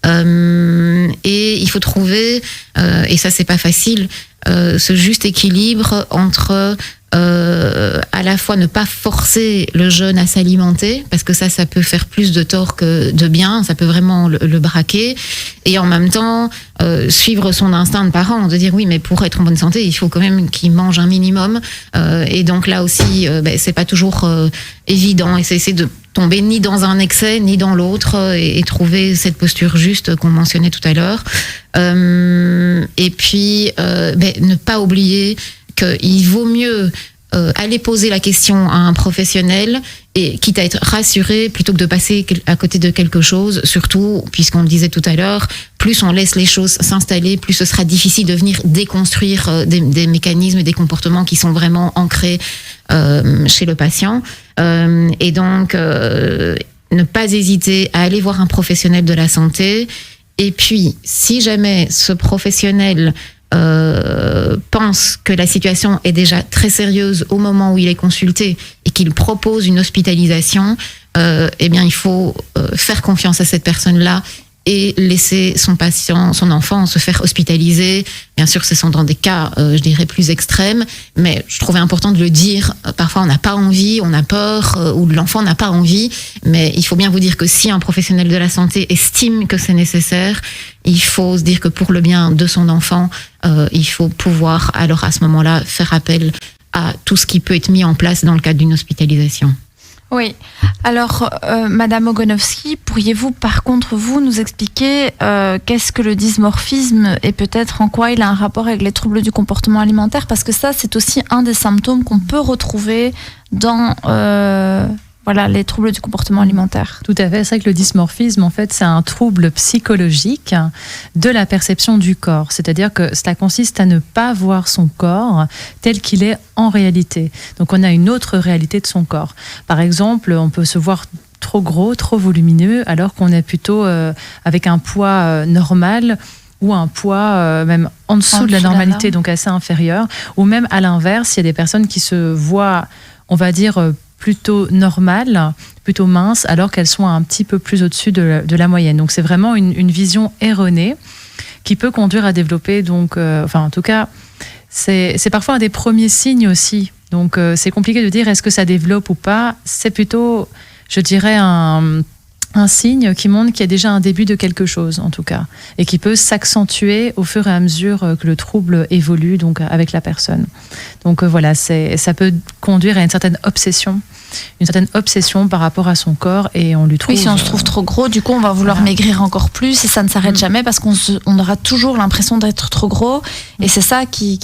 Et il faut trouver, et ça c'est pas facile, ce juste équilibre entre à la fois ne pas forcer le jeune à s'alimenter, parce que ça peut faire plus de tort que de bien, ça peut vraiment le braquer, et en même temps suivre son instinct de parent, de dire oui, mais pour être en bonne santé il faut quand même qu'il mange un minimum, et donc là aussi c'est pas toujours évident, et c'est essayer de tomber ni dans un excès ni dans l'autre, et trouver cette posture juste qu'on mentionnait tout à l'heure, et puis ne pas oublier qu'il vaut mieux aller poser la question à un professionnel et quitte à être rassuré plutôt que de passer à côté de quelque chose, surtout puisqu'on le disait tout à l'heure, plus on laisse les choses s'installer, plus ce sera difficile de venir déconstruire des mécanismes et des comportements qui sont vraiment ancrés chez le patient. Et donc, ne pas hésiter à aller voir un professionnel de la santé. Et puis, si jamais ce professionnel pense que la situation est déjà très sérieuse au moment où il est consulté et qu'il propose une hospitalisation, eh bien, il faut faire confiance à cette personne-là et laisser son patient, son enfant, se faire hospitaliser. Bien sûr, ce sont dans des cas, je dirais, plus extrêmes, mais je trouvais important de le dire. Parfois, on n'a pas envie, on a peur, ou l'enfant n'a pas envie, mais il faut bien vous dire que si un professionnel de la santé estime que c'est nécessaire, il faut se dire que pour le bien de son enfant, il faut pouvoir, alors à ce moment-là, faire appel à tout ce qui peut être mis en place dans le cadre d'une hospitalisation. Oui. Alors, Madame Ogonovski, pourriez-vous, par contre, vous nous expliquer qu'est-ce que le dysmorphisme et peut-être en quoi il a un rapport avec les troubles du comportement alimentaire? Parce que ça, c'est aussi un des symptômes qu'on peut retrouver dans les troubles du comportement alimentaire. Tout à fait. C'est vrai que le dysmorphisme, en fait, c'est un trouble psychologique de la perception du corps. C'est-à-dire que cela consiste à ne pas voir son corps tel qu'il est en réalité. Donc, on a une autre réalité de son corps. Par exemple, on peut se voir trop gros, trop volumineux, alors qu'on est plutôt avec un poids normal ou un poids même en dessous de la normalité, donc assez inférieur. Ou même à l'inverse, il y a des personnes qui se voient, on va dire, plutôt normales, plutôt minces, alors qu'elles sont un petit peu plus au-dessus de la moyenne. Donc c'est vraiment une vision erronée qui peut conduire à développer, donc, en tout cas, c'est parfois un des premiers signes aussi. Donc c'est compliqué de dire est-ce que ça développe ou pas. C'est plutôt, je dirais, un signe qui montre qu'il y a déjà un début de quelque chose, en tout cas, et qui peut s'accentuer au fur et à mesure que le trouble évolue, donc avec la personne. Donc voilà, ça peut conduire à une certaine obsession par rapport à son corps, et on lui trouve... Oui, si on se trouve trop gros, du coup, on va vouloir maigrir encore plus, et ça ne s'arrête jamais, parce qu'on aura toujours l'impression d'être trop gros, et c'est ça qui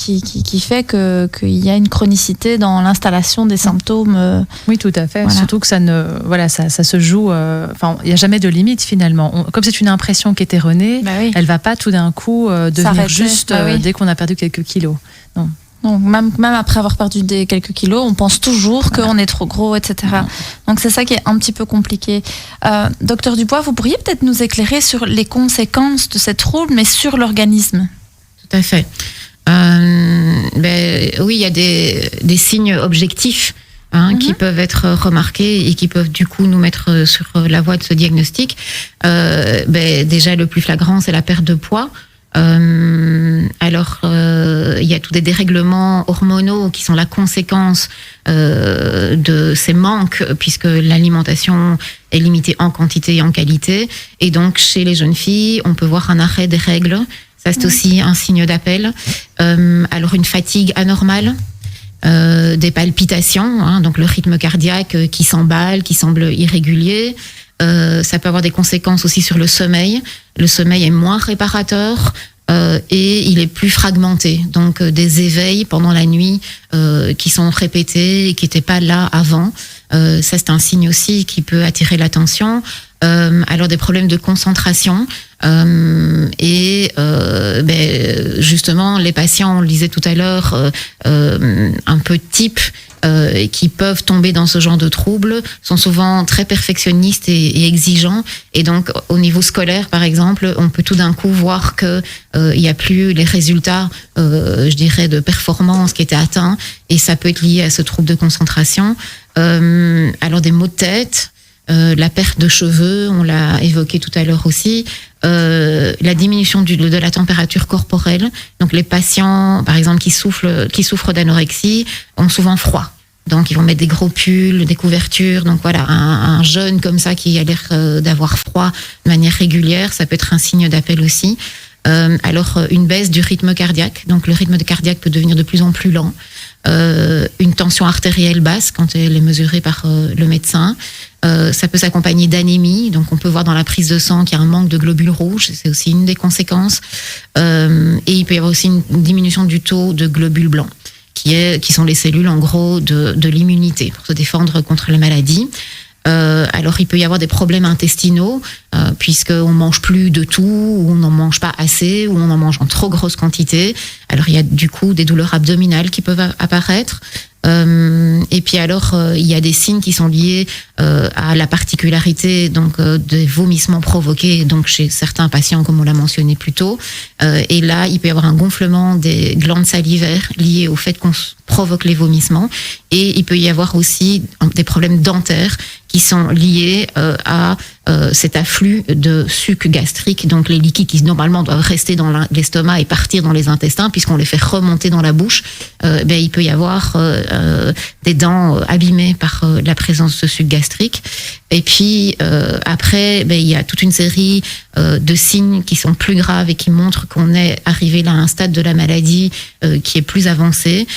fait qu'il y a une chronicité dans l'installation des symptômes. Oui, tout à fait. Voilà. Surtout que ça se joue... il n'y a jamais de limite, finalement. Comme c'est une impression qui est erronée, elle ne va pas tout d'un coup devenir juste dès qu'on a perdu quelques kilos. Non. Donc, même après avoir perdu quelques kilos, on pense toujours qu'on est trop gros, etc. Donc c'est ça qui est un petit peu compliqué. Docteur Dubois, vous pourriez peut-être nous éclairer sur les conséquences de ces troubles, mais sur l'organisme? Tout à fait. Oui, il y a des signes objectifs qui peuvent être remarqués et qui peuvent du coup nous mettre sur la voie de ce diagnostic. Déjà, le plus flagrant, c'est la perte de poids. Il y a tous des dérèglements hormonaux qui sont la conséquence de ces manques, puisque l'alimentation est limitée en quantité et en qualité. Et donc, chez les jeunes filles, on peut voir un arrêt des règles. Ça, c'est aussi un signe d'appel. Alors, une fatigue anormale. Des palpitations, donc le rythme cardiaque qui s'emballe, qui semble irrégulier. Ça peut avoir des conséquences aussi sur le sommeil. Le sommeil est moins réparateur et il est plus fragmenté. Donc des éveils pendant la nuit qui sont répétés et qui n'étaient pas là avant. Ça, c'est un signe aussi qui peut attirer l'attention. Alors des problèmes de concentration justement les patients, on le disait tout à l'heure, un peu type qui peuvent tomber dans ce genre de troubles sont souvent très perfectionnistes et exigeants, et donc au niveau scolaire par exemple, on peut tout d'un coup voir que il y a plus les résultats je dirais de performance qui étaient atteints, et ça peut être lié à ce trouble de concentration. Alors des maux de tête, la perte de cheveux, on l'a évoqué tout à l'heure aussi, la diminution de la température corporelle. Donc les patients, par exemple, qui souffrent d'anorexie, ont souvent froid. Donc ils vont mettre des gros pulls, des couvertures. Donc voilà, un jeune comme ça qui a l'air d'avoir froid de manière régulière, ça peut être un signe d'appel aussi. Alors une baisse du rythme cardiaque. Donc le rythme cardiaque peut devenir de plus en plus lent. Une tension artérielle basse quand elle est mesurée par le médecin. Ça peut s'accompagner d'anémie, donc on peut voir dans la prise de sang qu'il y a un manque de globules rouges, c'est aussi une des conséquences. Et il peut y avoir aussi une diminution du taux de globules blancs, qui sont les cellules en gros de l'immunité pour se défendre contre les maladies. Alors il peut y avoir des problèmes intestinaux puisqu'on mange plus de tout, ou on n'en mange pas assez, ou on en mange en trop grosse quantité. Alors il y a du coup des douleurs abdominales qui peuvent apparaître. Et puis alors il y a des signes qui sont liés à la particularité donc des vomissements provoqués donc chez certains patients comme on l'a mentionné plus tôt. Et là il peut y avoir un gonflement des glandes salivaires lié au fait qu'on provoque les vomissements, et il peut y avoir aussi des problèmes dentaires qui sont liés à cet afflux de suc gastrique, donc les liquides qui normalement doivent rester dans l'estomac et partir dans les intestins, puisqu'on les fait remonter dans la bouche. Il peut y avoir des dents abîmées par la présence de ce suc gastrique. Et puis après, il y a toute une série de signes qui sont plus graves et qui montrent qu'on est arrivé là à un stade de la maladie qui est plus avancé.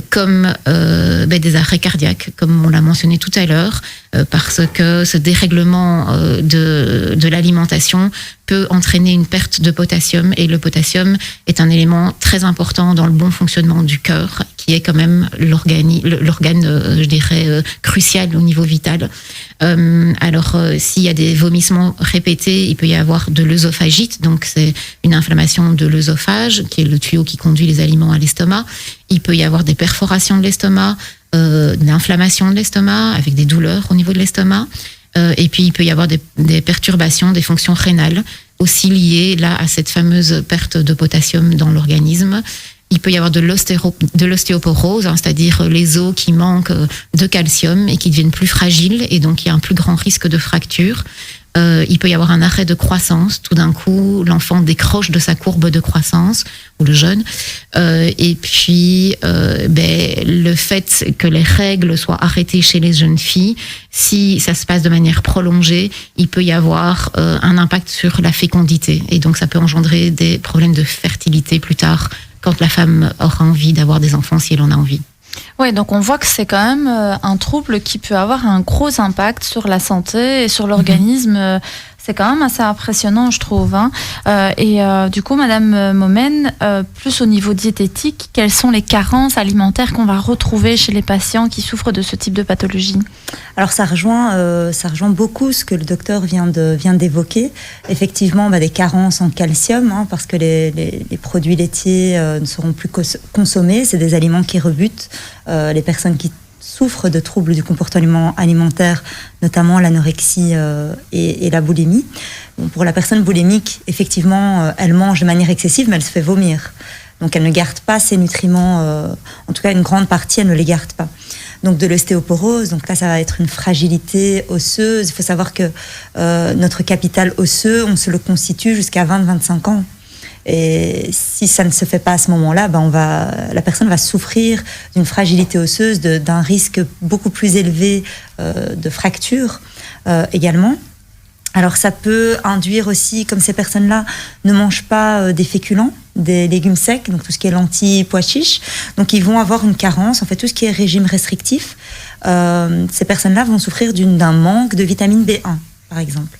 Comme des arrêts cardiaques, comme on l'a mentionné tout à l'heure, parce que ce dérèglement de l'alimentation peut entraîner une perte de potassium, et le potassium est un élément très important dans le bon fonctionnement du cœur, qui est quand même l'organe, je dirais, crucial au niveau vital. Alors, s'il y a des vomissements répétés, il peut y avoir de l'œsophagite, donc c'est une inflammation de l'œsophage, qui est le tuyau qui conduit les aliments à l'estomac. Il peut y avoir des perforations de l'estomac, de l'inflammation de l'estomac, avec des douleurs au niveau de l'estomac. Et puis, il peut y avoir des perturbations des fonctions rénales, aussi liées là à cette fameuse perte de potassium dans l'organisme. Il peut y avoir de l'ostéoporose, c'est-à-dire les os qui manquent de calcium et qui deviennent plus fragiles, et donc il y a un plus grand risque de fracture. Il peut y avoir un arrêt de croissance. Tout d'un coup, l'enfant décroche de sa courbe de croissance, ou le jeune. Et puis, le fait que les règles soient arrêtées chez les jeunes filles, si ça se passe de manière prolongée, il peut y avoir un impact sur la fécondité. Et donc, ça peut engendrer des problèmes de fertilité plus tard, quand la femme aura envie d'avoir des enfants, si elle en a envie. Oui, donc on voit que c'est quand même un trouble qui peut avoir un gros impact sur la santé et sur l'organisme. C'est quand même assez impressionnant, je trouve. Du coup, Madame Momen, plus au niveau diététique, quelles sont les carences alimentaires qu'on va retrouver chez les patients qui souffrent de ce type de pathologie ? Alors ça rejoint beaucoup ce que le docteur vient d'évoquer. Effectivement, des carences en calcium, parce que les produits laitiers ne seront plus consommés. C'est des aliments qui rebutent les personnes qui souffrent de troubles du comportement alimentaire, notamment l'anorexie et la boulimie. Bon, pour la personne boulimique, effectivement, elle mange de manière excessive, mais elle se fait vomir. Donc elle ne garde pas ses nutriments, en tout cas une grande partie, elle ne les garde pas. Donc de l'ostéoporose, donc là ça va être une fragilité osseuse. Il faut savoir que notre capital osseux, on se le constitue jusqu'à 20-25 ans. Et si ça ne se fait pas à ce moment-là, la personne va souffrir d'une fragilité osseuse, d'un risque beaucoup plus élevé de fracture également. Alors ça peut induire aussi, comme ces personnes-là ne mangent pas des féculents, des légumes secs, donc tout ce qui est lentilles, pois chiches, donc ils vont avoir une carence, en fait tout ce qui est régime restrictif. Ces personnes-là vont souffrir d'un manque de vitamine B1. Par exemple.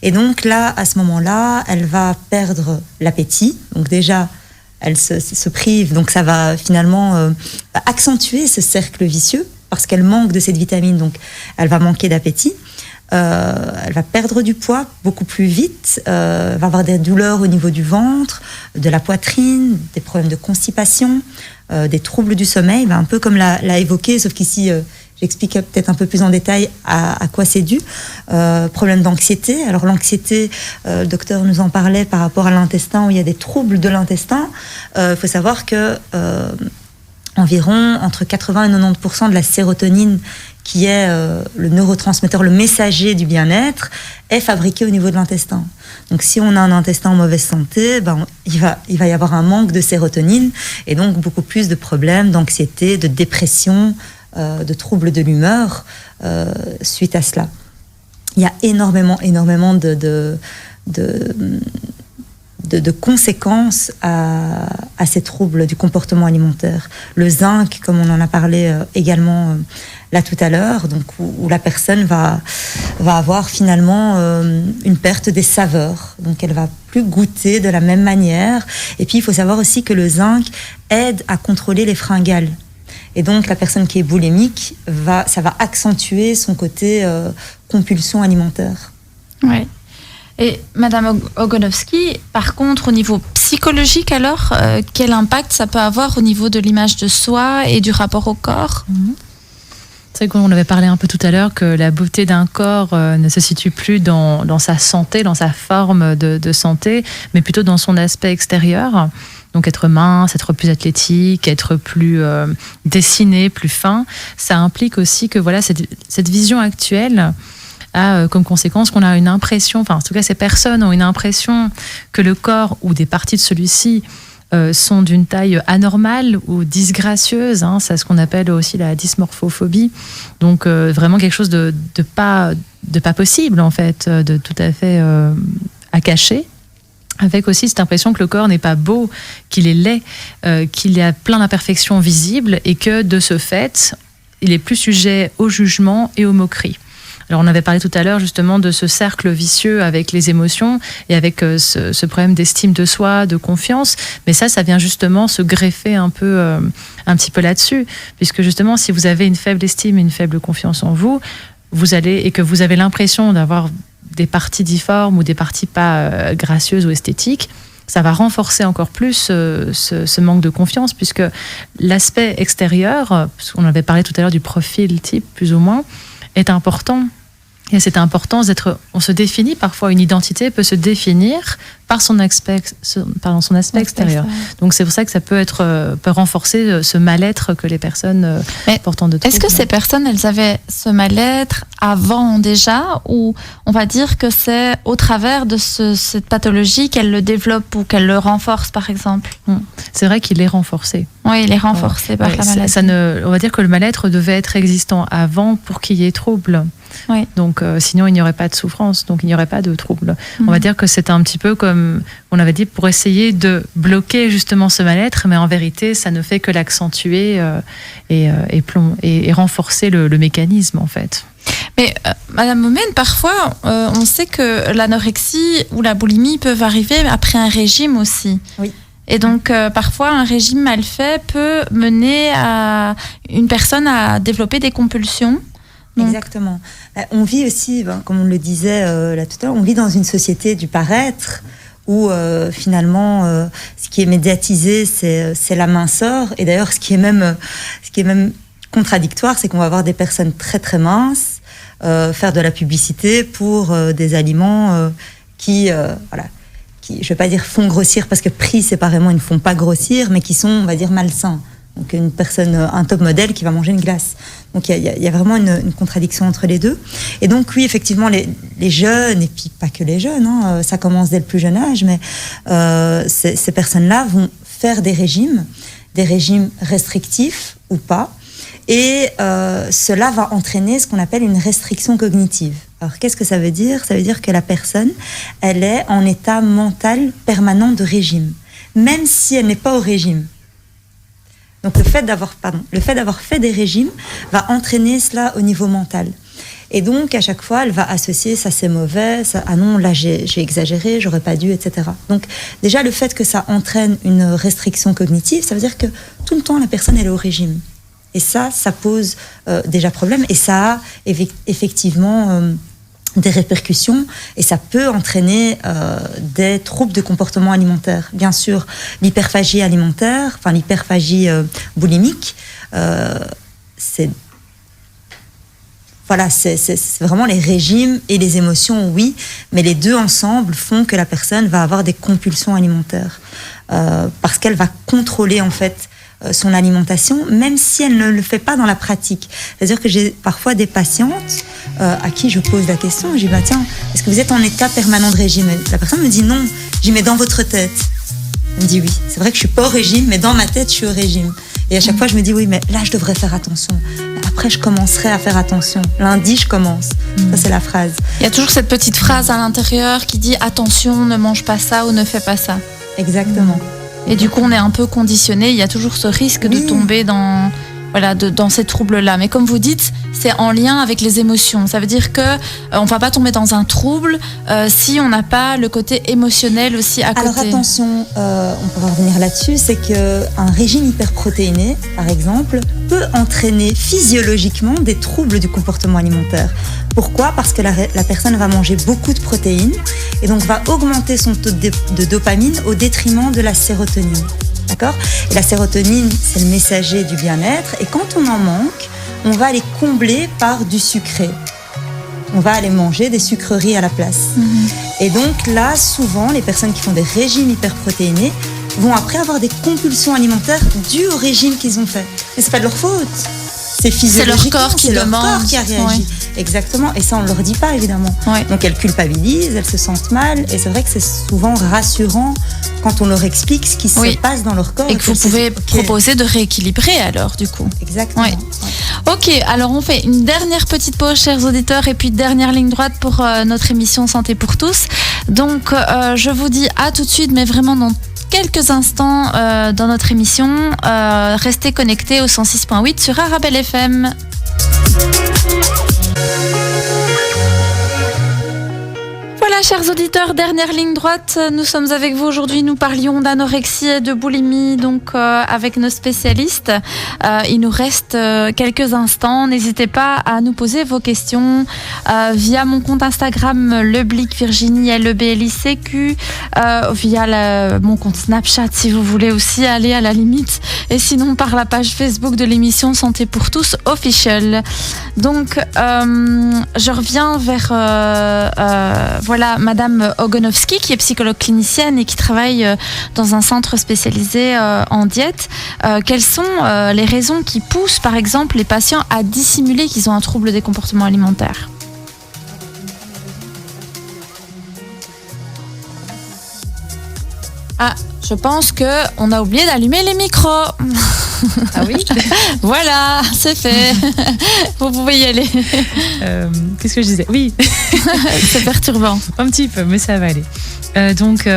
Et donc là, à ce moment-là, elle va perdre l'appétit. Donc déjà, elle se prive. Donc ça va finalement accentuer ce cercle vicieux parce qu'elle manque de cette vitamine. Donc elle va manquer d'appétit. Elle va perdre du poids beaucoup plus vite. Va avoir des douleurs au niveau du ventre, de la poitrine, des problèmes de constipation, des troubles du sommeil, un peu comme l'a évoqué, sauf qu'ici... J'explique peut-être un peu plus en détail à quoi c'est dû. Problème d'anxiété. Alors l'anxiété, le docteur nous en parlait par rapport à l'intestin, où il y a des troubles de l'intestin. Faut savoir que environ entre 80 et 90% de la sérotonine, qui est le neurotransmetteur, le messager du bien-être, est fabriquée au niveau de l'intestin. Donc si on a un intestin en mauvaise santé, il va y avoir un manque de sérotonine, et donc beaucoup plus de problèmes d'anxiété, de dépression, de troubles de l'humeur suite à cela. Il y a énormément de conséquences à ces troubles du comportement alimentaire. Le zinc, comme on en a parlé également là tout à l'heure, donc où la personne va avoir finalement une perte des saveurs. Donc elle va plus goûter de la même manière. Et puis il faut savoir aussi que le zinc aide à contrôler les fringales. Et donc, la personne qui est boulimique, ça va accentuer son côté compulsion alimentaire. Oui. Et Madame Ogonowski, par contre, au niveau psychologique, alors, quel impact ça peut avoir au niveau de l'image de soi et du rapport au corps ? C'est vrai qu'on avait parlé un peu tout à l'heure que la beauté d'un corps ne se situe plus dans sa santé, dans sa forme de santé, mais plutôt dans son aspect extérieur. Donc être mince, être plus athlétique, être plus dessiné, plus fin, ça implique aussi que voilà, cette vision actuelle a comme conséquence qu'on a une impression, enfin en tout cas ces personnes ont une impression que le corps ou des parties de celui-ci sont d'une taille anormale ou disgracieuse, hein, c'est ce qu'on appelle aussi la dysmorphophobie. Donc vraiment quelque chose de pas possible en fait, de tout à fait à cacher. Avec aussi cette impression que le corps n'est pas beau, qu'il est laid, qu'il y a plein d'imperfections visibles et que de ce fait, il est plus sujet au jugement et aux moqueries. Alors on avait parlé tout à l'heure justement de ce cercle vicieux avec les émotions et avec ce problème d'estime de soi, de confiance, mais ça vient justement se greffer un petit peu là-dessus, puisque justement si vous avez une faible estime et une faible confiance en vous, et que vous avez l'impression d'avoir des parties difformes ou des parties pas gracieuses ou esthétiques, ça va renforcer encore plus ce manque de confiance, puisque l'aspect extérieur, parce qu'on avait parlé tout à l'heure du profil type plus ou moins, est important. Il y a cette importance on se définit parfois, une identité peut se définir par son aspect extérieur. Donc c'est pour ça que ça peut renforcer ce mal-être que les personnes portant de troubles. Est-ce que ces personnes, elles avaient ce mal-être avant déjà, ou on va dire que c'est au travers de cette pathologie qu'elles le développent ou qu'elles le renforcent par exemple? C'est vrai qu'il est renforcé. Oui, il est renforcé par la maladie. On va dire que le mal-être devait être existant avant pour qu'il y ait trouble. Oui. Donc sinon il n'y aurait pas de souffrance, donc il n'y aurait pas de trouble. On va dire que c'est un petit peu comme on avait dit, pour essayer de bloquer justement ce mal-être, mais en vérité ça ne fait que l'accentuer et renforcer le mécanisme en fait. Mais Madame Momen, parfois on sait que l'anorexie ou la boulimie peuvent arriver après un régime aussi. Oui. Et donc, parfois, un régime mal fait peut mener une personne à développer des compulsions. Donc... Exactement. On vit aussi, comme on le disait là tout à l'heure, on vit dans une société du paraître où finalement, ce qui est médiatisé, c'est la minceur. Et d'ailleurs, ce qui est même contradictoire, c'est qu'on va avoir des personnes très très minces faire de la publicité pour des aliments qui, je ne vais pas dire font grossir, parce que pris séparément, ils ne font pas grossir, mais qui sont, on va dire, malsains. Donc une personne, un top modèle qui va manger une glace. Donc il y a vraiment une contradiction entre les deux. Et donc oui, effectivement, les jeunes, et puis pas que les jeunes, ça commence dès le plus jeune âge, mais ces personnes-là vont faire des régimes restrictifs ou pas, et cela va entraîner ce qu'on appelle une restriction cognitive. Alors qu'est-ce que ça veut dire ? Ça veut dire que la personne, elle est en état mental permanent de régime, même si elle n'est pas au régime. Donc le fait d'avoir fait des régimes va entraîner cela au niveau mental. Et donc à chaque fois, elle va associer ça c'est mauvais, ça, ah non là j'ai exagéré, j'aurais pas dû, etc. Donc déjà le fait que ça entraîne une restriction cognitive, ça veut dire que tout le temps la personne elle est au régime. Et ça pose déjà problème, et ça a effectivement des répercussions, et ça peut entraîner des troubles de comportement alimentaire. Bien sûr, l'hyperphagie alimentaire, enfin l'hyperphagie boulimique, c'est vraiment les régimes et les émotions, oui, mais les deux ensemble font que la personne va avoir des compulsions alimentaires, parce qu'elle va contrôler en fait son alimentation, même si elle ne le fait pas dans la pratique. C'est-à-dire que j'ai parfois des patientes à qui je pose la question, je dis bah tiens, est-ce que vous êtes en état permanent de régime ? La personne me dit non. Je dis mais dans votre tête ? Elle me dit oui. C'est vrai que je suis pas au régime, mais dans ma tête je suis au régime. Et à chaque fois je me dis oui, mais là je devrais faire attention. Après je commencerai à faire attention. Lundi je commence. Ça c'est la phrase. Il y a toujours cette petite phrase à l'intérieur qui dit attention, ne mange pas ça ou ne fais pas ça. Exactement. Et du coup, on est un peu conditionné. Il y a toujours ce risque de tomber dans dans ces troubles-là. Mais comme vous dites, c'est en lien avec les émotions. Ça veut dire que on va pas tomber dans un trouble si on n'a pas le côté émotionnel aussi à côté. Alors attention, on pourra revenir là-dessus, c'est qu'un régime hyperprotéiné, par exemple, peut entraîner physiologiquement des troubles du comportement alimentaire. Pourquoi ? Parce que la personne va manger beaucoup de protéines et donc va augmenter son taux de dopamine au détriment de la sérotonine. D'accord ? Et la sérotonine, c'est le messager du bien-être. Et quand on en manque, on va les combler par du sucré. On va aller manger des sucreries à la place. Et donc là, souvent, les personnes qui font des régimes hyperprotéinés vont après avoir des compulsions alimentaires dues au régime qu'ils ont fait. Mais c'est pas de leur faute. C'est physiologique. C'est leur corps qui demande. C'est leur corps qui a réagi. Ouais. Exactement. Et ça, on ne leur dit pas, évidemment. Ouais. Donc, elles culpabilisent, elles se sentent mal. Et c'est vrai que c'est souvent rassurant quand on leur explique ce qui se passe dans leur corps. Et que vous pouvez proposer de rééquilibrer, alors, du coup. Exactement. Ouais. Ouais. Ok, alors on fait une dernière petite pause, chers auditeurs, et puis dernière ligne droite pour notre émission Santé pour tous. Donc, je vous dis à tout de suite, mais vraiment dans quelques instants dans notre émission. Restez connectés au 106.8 sur Arabelle FM. Voilà, chers auditeurs, dernière ligne droite. Nous sommes avec vous aujourd'hui. Nous parlions d'anorexie et de boulimie, donc avec nos spécialistes. Il nous reste quelques instants. N'hésitez pas à nous poser vos questions via mon compte Instagram Leblic Virginie LEBLICQ, via mon compte Snapchat si vous voulez aussi aller à la limite, et sinon par la page Facebook de l'émission Santé pour tous official. Donc je reviens vers voilà, Madame Ogonowski, qui est psychologue clinicienne et qui travaille dans un centre spécialisé en diète. Quelles sont les raisons qui poussent, par exemple, les patients à dissimuler qu'ils ont un trouble des comportements alimentaires ? Ah, je pense qu'on a oublié d'allumer les micros. Ah oui. Voilà, c'est fait. Vous pouvez y aller. Qu'est-ce que je disais ? Oui. C'est perturbant. Un petit peu, mais ça va aller. Donc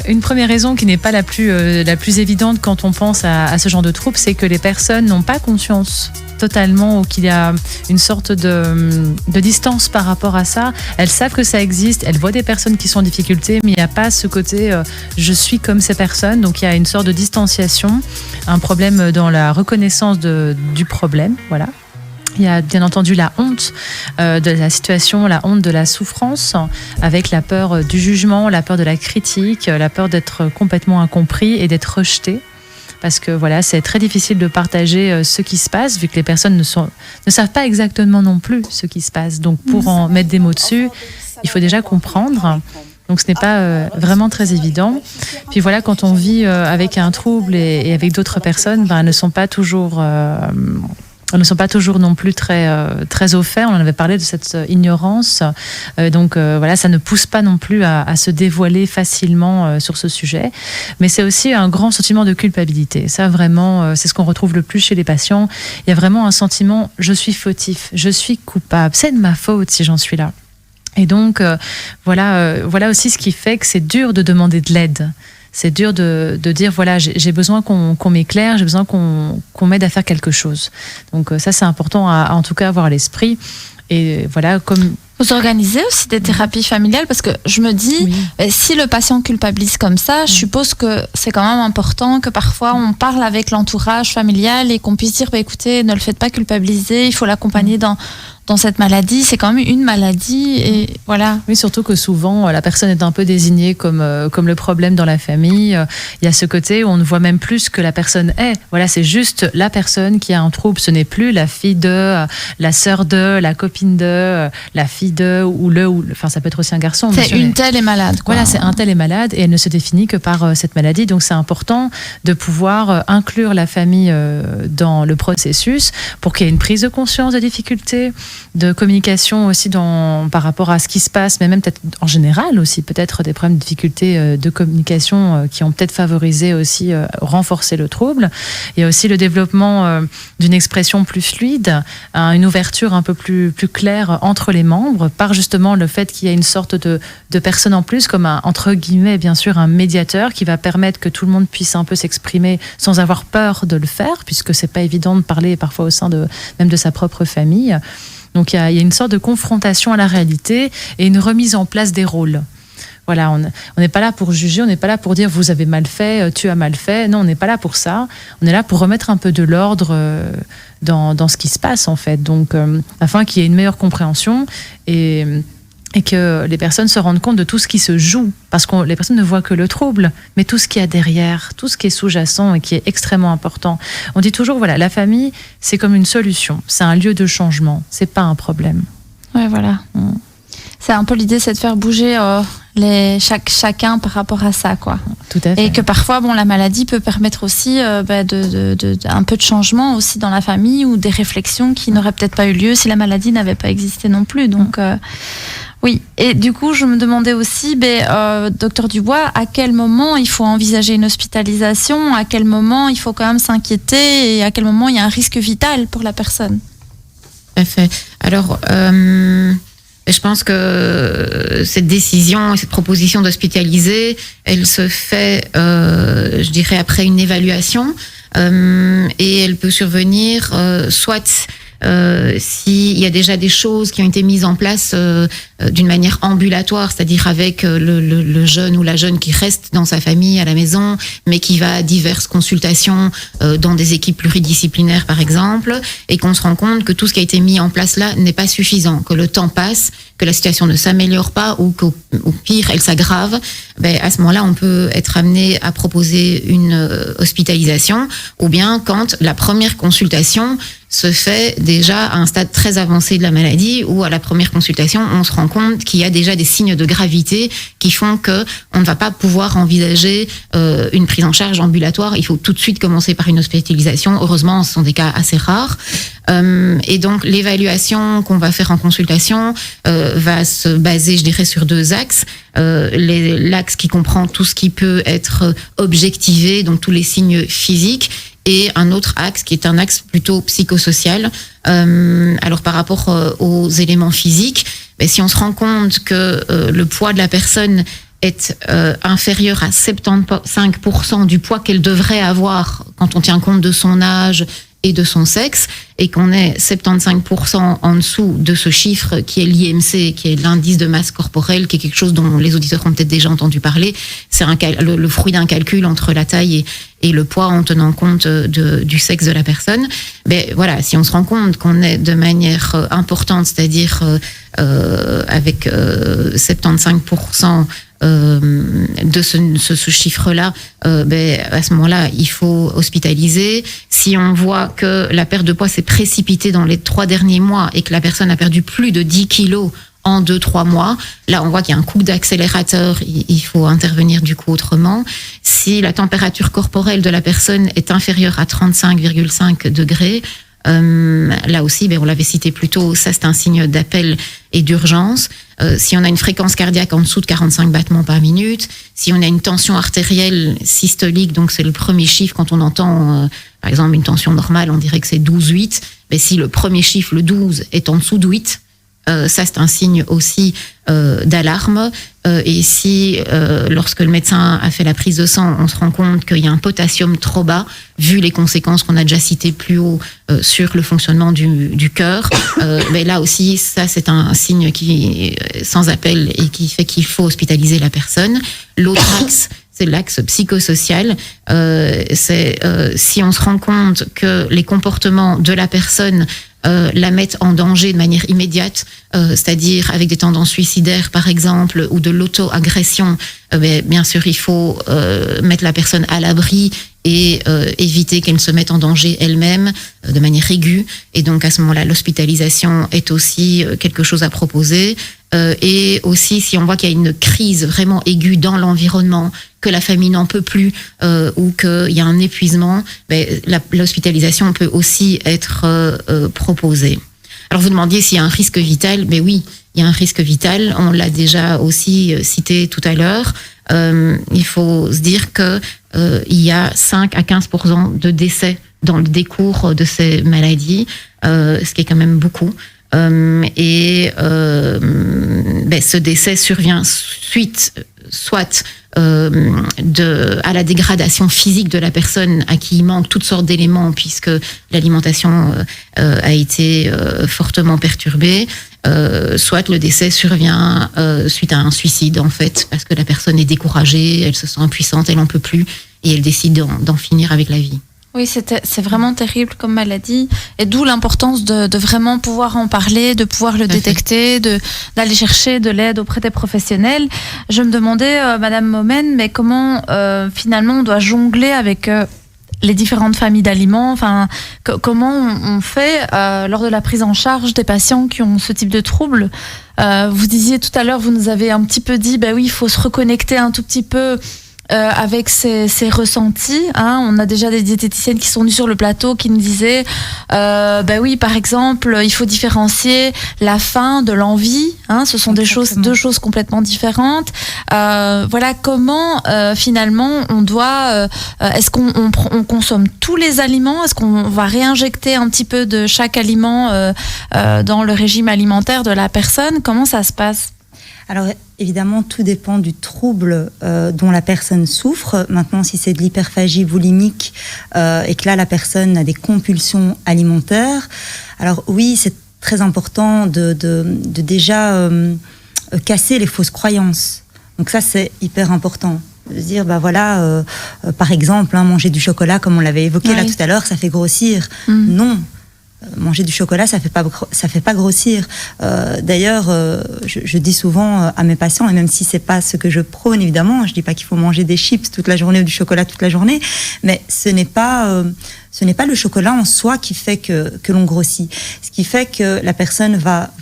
une première raison qui n'est pas la plus évidente quand on pense à ce genre de trouble, c'est que les personnes n'ont pas conscience totalement, ou qu'il y a une sorte de distance par rapport à ça. Elles savent que ça existe, elles voient des personnes qui sont en difficulté, mais il n'y a pas ce côté je suis comme ces personnes. Donc il y a une sorte de distanciation, un problème dans la reconnaissance du problème, voilà. Il y a bien entendu la honte de la situation, la honte de la souffrance, avec la peur du jugement, la peur de la critique, la peur d'être complètement incompris et d'être rejeté. Parce que voilà, c'est très difficile de partager ce qui se passe, vu que les personnes ne savent pas exactement non plus ce qui se passe. Donc pour en mettre des mots dessus, il faut déjà comprendre. Donc ce n'est pas vraiment très évident. Puis voilà, quand on vit avec un trouble et avec d'autres personnes, elles ne sont pas toujours non plus très au fait. On en avait parlé de cette ignorance. Donc voilà, ça ne pousse pas non plus à se dévoiler facilement sur ce sujet. Mais c'est aussi un grand sentiment de culpabilité. Ça, vraiment, c'est ce qu'on retrouve le plus chez les patients. Il y a vraiment un sentiment, je suis fautif, je suis coupable, c'est de ma faute si j'en suis là. Et donc, voilà aussi ce qui fait que c'est dur de demander de l'aide. C'est dur de dire, voilà, j'ai besoin qu'on m'éclaire, j'ai besoin qu'on m'aide à faire quelque chose. Donc ça, c'est important à en tout cas avoir à l'esprit. Et voilà, comme... Vous organisez aussi des thérapies familiales, parce que je me dis, si le patient culpabilise comme ça, je suppose que c'est quand même important que parfois on parle avec l'entourage familial et qu'on puisse dire, écoutez, ne le faites pas culpabiliser, il faut l'accompagner dans cette maladie, c'est quand même une maladie, et voilà. Oui, surtout que souvent la personne est un peu désignée comme le problème dans la famille. Il y a ce côté où on ne voit même plus ce que la personne est. Voilà, c'est juste la personne qui a un trouble. Ce n'est plus la fille de, la sœur de, la copine de, la fille de, ou enfin ça peut être aussi un garçon. C'est une telle est malade, quoi. Voilà, c'est un tel est malade, et elle ne se définit que par cette maladie. Donc c'est important de pouvoir inclure la famille dans le processus pour qu'il y ait une prise de conscience des difficultés, de communication aussi par rapport à ce qui se passe, mais même peut-être en général aussi, peut-être des problèmes de difficultés de communication qui ont peut-être favorisé aussi, renforcé le trouble. Il y a aussi le développement d'une expression plus fluide, une ouverture un peu plus claire entre les membres, par justement le fait qu'il y a une sorte de personne en plus, comme entre guillemets, bien sûr, un médiateur qui va permettre que tout le monde puisse un peu s'exprimer sans avoir peur de le faire, puisque c'est pas évident de parler parfois au sein même de sa propre famille. Donc il y a une sorte de confrontation à la réalité et une remise en place des rôles. Voilà, on n'est pas là pour juger, on n'est pas là pour dire vous avez mal fait, tu as mal fait. Non, on n'est pas là pour ça. On est là pour remettre un peu de l'ordre dans ce qui se passe en fait. Donc afin qu'il y ait une meilleure compréhension et que les personnes se rendent compte de tout ce qui se joue. Parce que les personnes ne voient que le trouble, mais tout ce qu'il y a derrière, tout ce qui est sous-jacent et qui est extrêmement important. On dit toujours, voilà, la famille, c'est comme une solution. C'est un lieu de changement. C'est pas un problème. Ouais, voilà. C'est un peu l'idée, c'est de faire bouger chacun par rapport à ça, quoi. Tout à fait. Et que parfois, la maladie peut permettre aussi un peu de changement aussi dans la famille ou des réflexions qui n'auraient peut-être pas eu lieu si la maladie n'avait pas existé non plus. Donc, oui. Et du coup, je me demandais aussi, docteur Dubois, à quel moment il faut envisager une hospitalisation, à quel moment il faut quand même s'inquiéter et à quel moment il y a un risque vital pour la personne. Tout à fait. Alors, je pense que cette décision et cette proposition d'hospitaliser, elle se fait, je dirais, après une évaluation et elle peut survenir soit s'il y a déjà des choses qui ont été mises en place d'une manière ambulatoire, c'est-à-dire avec le jeune ou la jeune qui reste dans sa famille à la maison, mais qui va à diverses consultations dans des équipes pluridisciplinaires par exemple, et qu'on se rend compte que tout ce qui a été mis en place là n'est pas suffisant, que le temps passe, que la situation ne s'améliore pas ou qu'au pire elle s'aggrave. À ce moment-là on peut être amené à proposer une hospitalisation, ou bien quand la première consultation se fait déjà à un stade très avancé de la maladie, où à la première consultation, on se rend compte qu'il y a déjà des signes de gravité qui font que on ne va pas pouvoir envisager une prise en charge ambulatoire. Il faut tout de suite commencer par une hospitalisation. Heureusement, ce sont des cas assez rares. Et donc, l'évaluation qu'on va faire en consultation va se baser, je dirais, sur 2 axes. L'axe qui comprend tout ce qui peut être objectivé, donc tous les signes physiques, et un autre axe qui est un axe plutôt psychosocial. Alors par rapport aux éléments physiques, si on se rend compte que le poids de la personne est inférieur à 75% du poids qu'elle devrait avoir quand on tient compte de son âge et de son sexe, et qu'on est 75% en dessous de ce chiffre qui est l'IMC, qui est l'indice de masse corporelle, qui est quelque chose dont les auditeurs ont peut-être déjà entendu parler. C'est le fruit d'un calcul entre la taille et le poids en tenant compte du sexe de la personne. Voilà, si on se rend compte qu'on est de manière importante, c'est-à-dire avec 75% de ce chiffre-là, à ce moment-là, il faut hospitaliser. Si on voit que la perte de poids s'est précipitée dans les 3 derniers mois et que la personne a perdu plus de 10 kilos en 2-3 mois, là on voit qu'il y a un coup d'accélérateur, il faut intervenir du coup autrement. Si la température corporelle de la personne est inférieure à 35,5 degrés, là aussi, on l'avait cité plus tôt, ça c'est un signe d'appel et d'urgence. Si on a une fréquence cardiaque en dessous de 45 battements par minute, si on a une tension artérielle systolique, donc c'est le premier chiffre quand on entend par exemple une tension normale, on dirait que c'est 12,8, mais si le premier chiffre, le 12, est en dessous de 8, ça c'est un signe aussi d'alarme. Et si lorsque le médecin a fait la prise de sang, on se rend compte qu'il y a un potassium trop bas, vu les conséquences qu'on a déjà citées plus haut sur le fonctionnement du cœur, mais là aussi ça c'est un signe qui est sans appel et qui fait qu'il faut hospitaliser la personne. L'autre axe, c'est l'axe psychosocial. C'est si on se rend compte que les comportements de la personne la mettent en danger de manière immédiate, c'est-à-dire avec des tendances suicidaires par exemple, ou de l'auto-agression, bien sûr il faut mettre la personne à l'abri et éviter qu'elle se mette en danger elle-même de manière aiguë. Et donc à ce moment-là, l'hospitalisation est aussi quelque chose à proposer. Et aussi, si on voit qu'il y a une crise vraiment aiguë dans l'environnement, que la famille n'en peut plus ou qu'il y a un épuisement, l'hospitalisation peut aussi être proposée. Alors vous demandiez s'il y a un risque vital, mais oui, il y a un risque vital, on l'a déjà aussi cité tout à l'heure. Il faut se dire que il y a 5 à 15% de décès dans le décours de ces maladies, ce qui est quand même beaucoup. Ce décès survient suite soit à la dégradation physique de la personne à qui il manque toutes sortes d'éléments puisque l'alimentation a été fortement perturbée, soit le décès survient suite à un suicide en fait, parce que la personne est découragée, elle se sent impuissante, elle n'en peut plus et elle décide d'en finir avec la vie. Oui, c'est vraiment terrible comme maladie, et d'où l'importance de vraiment pouvoir en parler, de pouvoir le détecter, d'aller chercher de l'aide auprès des professionnels. Je me demandais, Madame Momen, mais comment finalement on doit jongler avec les différentes familles d'aliments, enfin, comment on fait lors de la prise en charge des patients qui ont ce type de troubles. Vous disiez tout à l'heure, vous nous avez un petit peu dit, oui, il faut se reconnecter un tout petit peu avec ses ressentis. On a déjà des diététiciennes qui sont venues sur le plateau qui nous disaient oui, par exemple, il faut différencier la faim de l'envie. Ce sont deux choses complètement différentes. Voilà comment finalement on doit. Est-ce qu'on consomme tous les aliments? Est-ce qu'on va réinjecter un petit peu de chaque aliment dans le régime alimentaire de la personne? Comment ça se passe? Alors évidemment, tout dépend du trouble dont la personne souffre. Maintenant, si c'est de l'hyperphagie boulimique et que là, la personne a des compulsions alimentaires, alors oui, c'est très important de déjà casser les fausses croyances. Donc ça, c'est hyper important. De dire, par exemple, manger du chocolat, comme on l'avait évoqué là tout à l'heure, ça fait grossir. Non. Manger du chocolat, ça fait pas grossir. D'ailleurs, je dis souvent à mes patients, et même si c'est pas ce que je prône, évidemment, je dis pas qu'il faut manger des chips toute la journée ou du chocolat toute la journée, mais ce n'est pas le chocolat en soi qui fait que l'on grossit. Ce qui fait que la personne va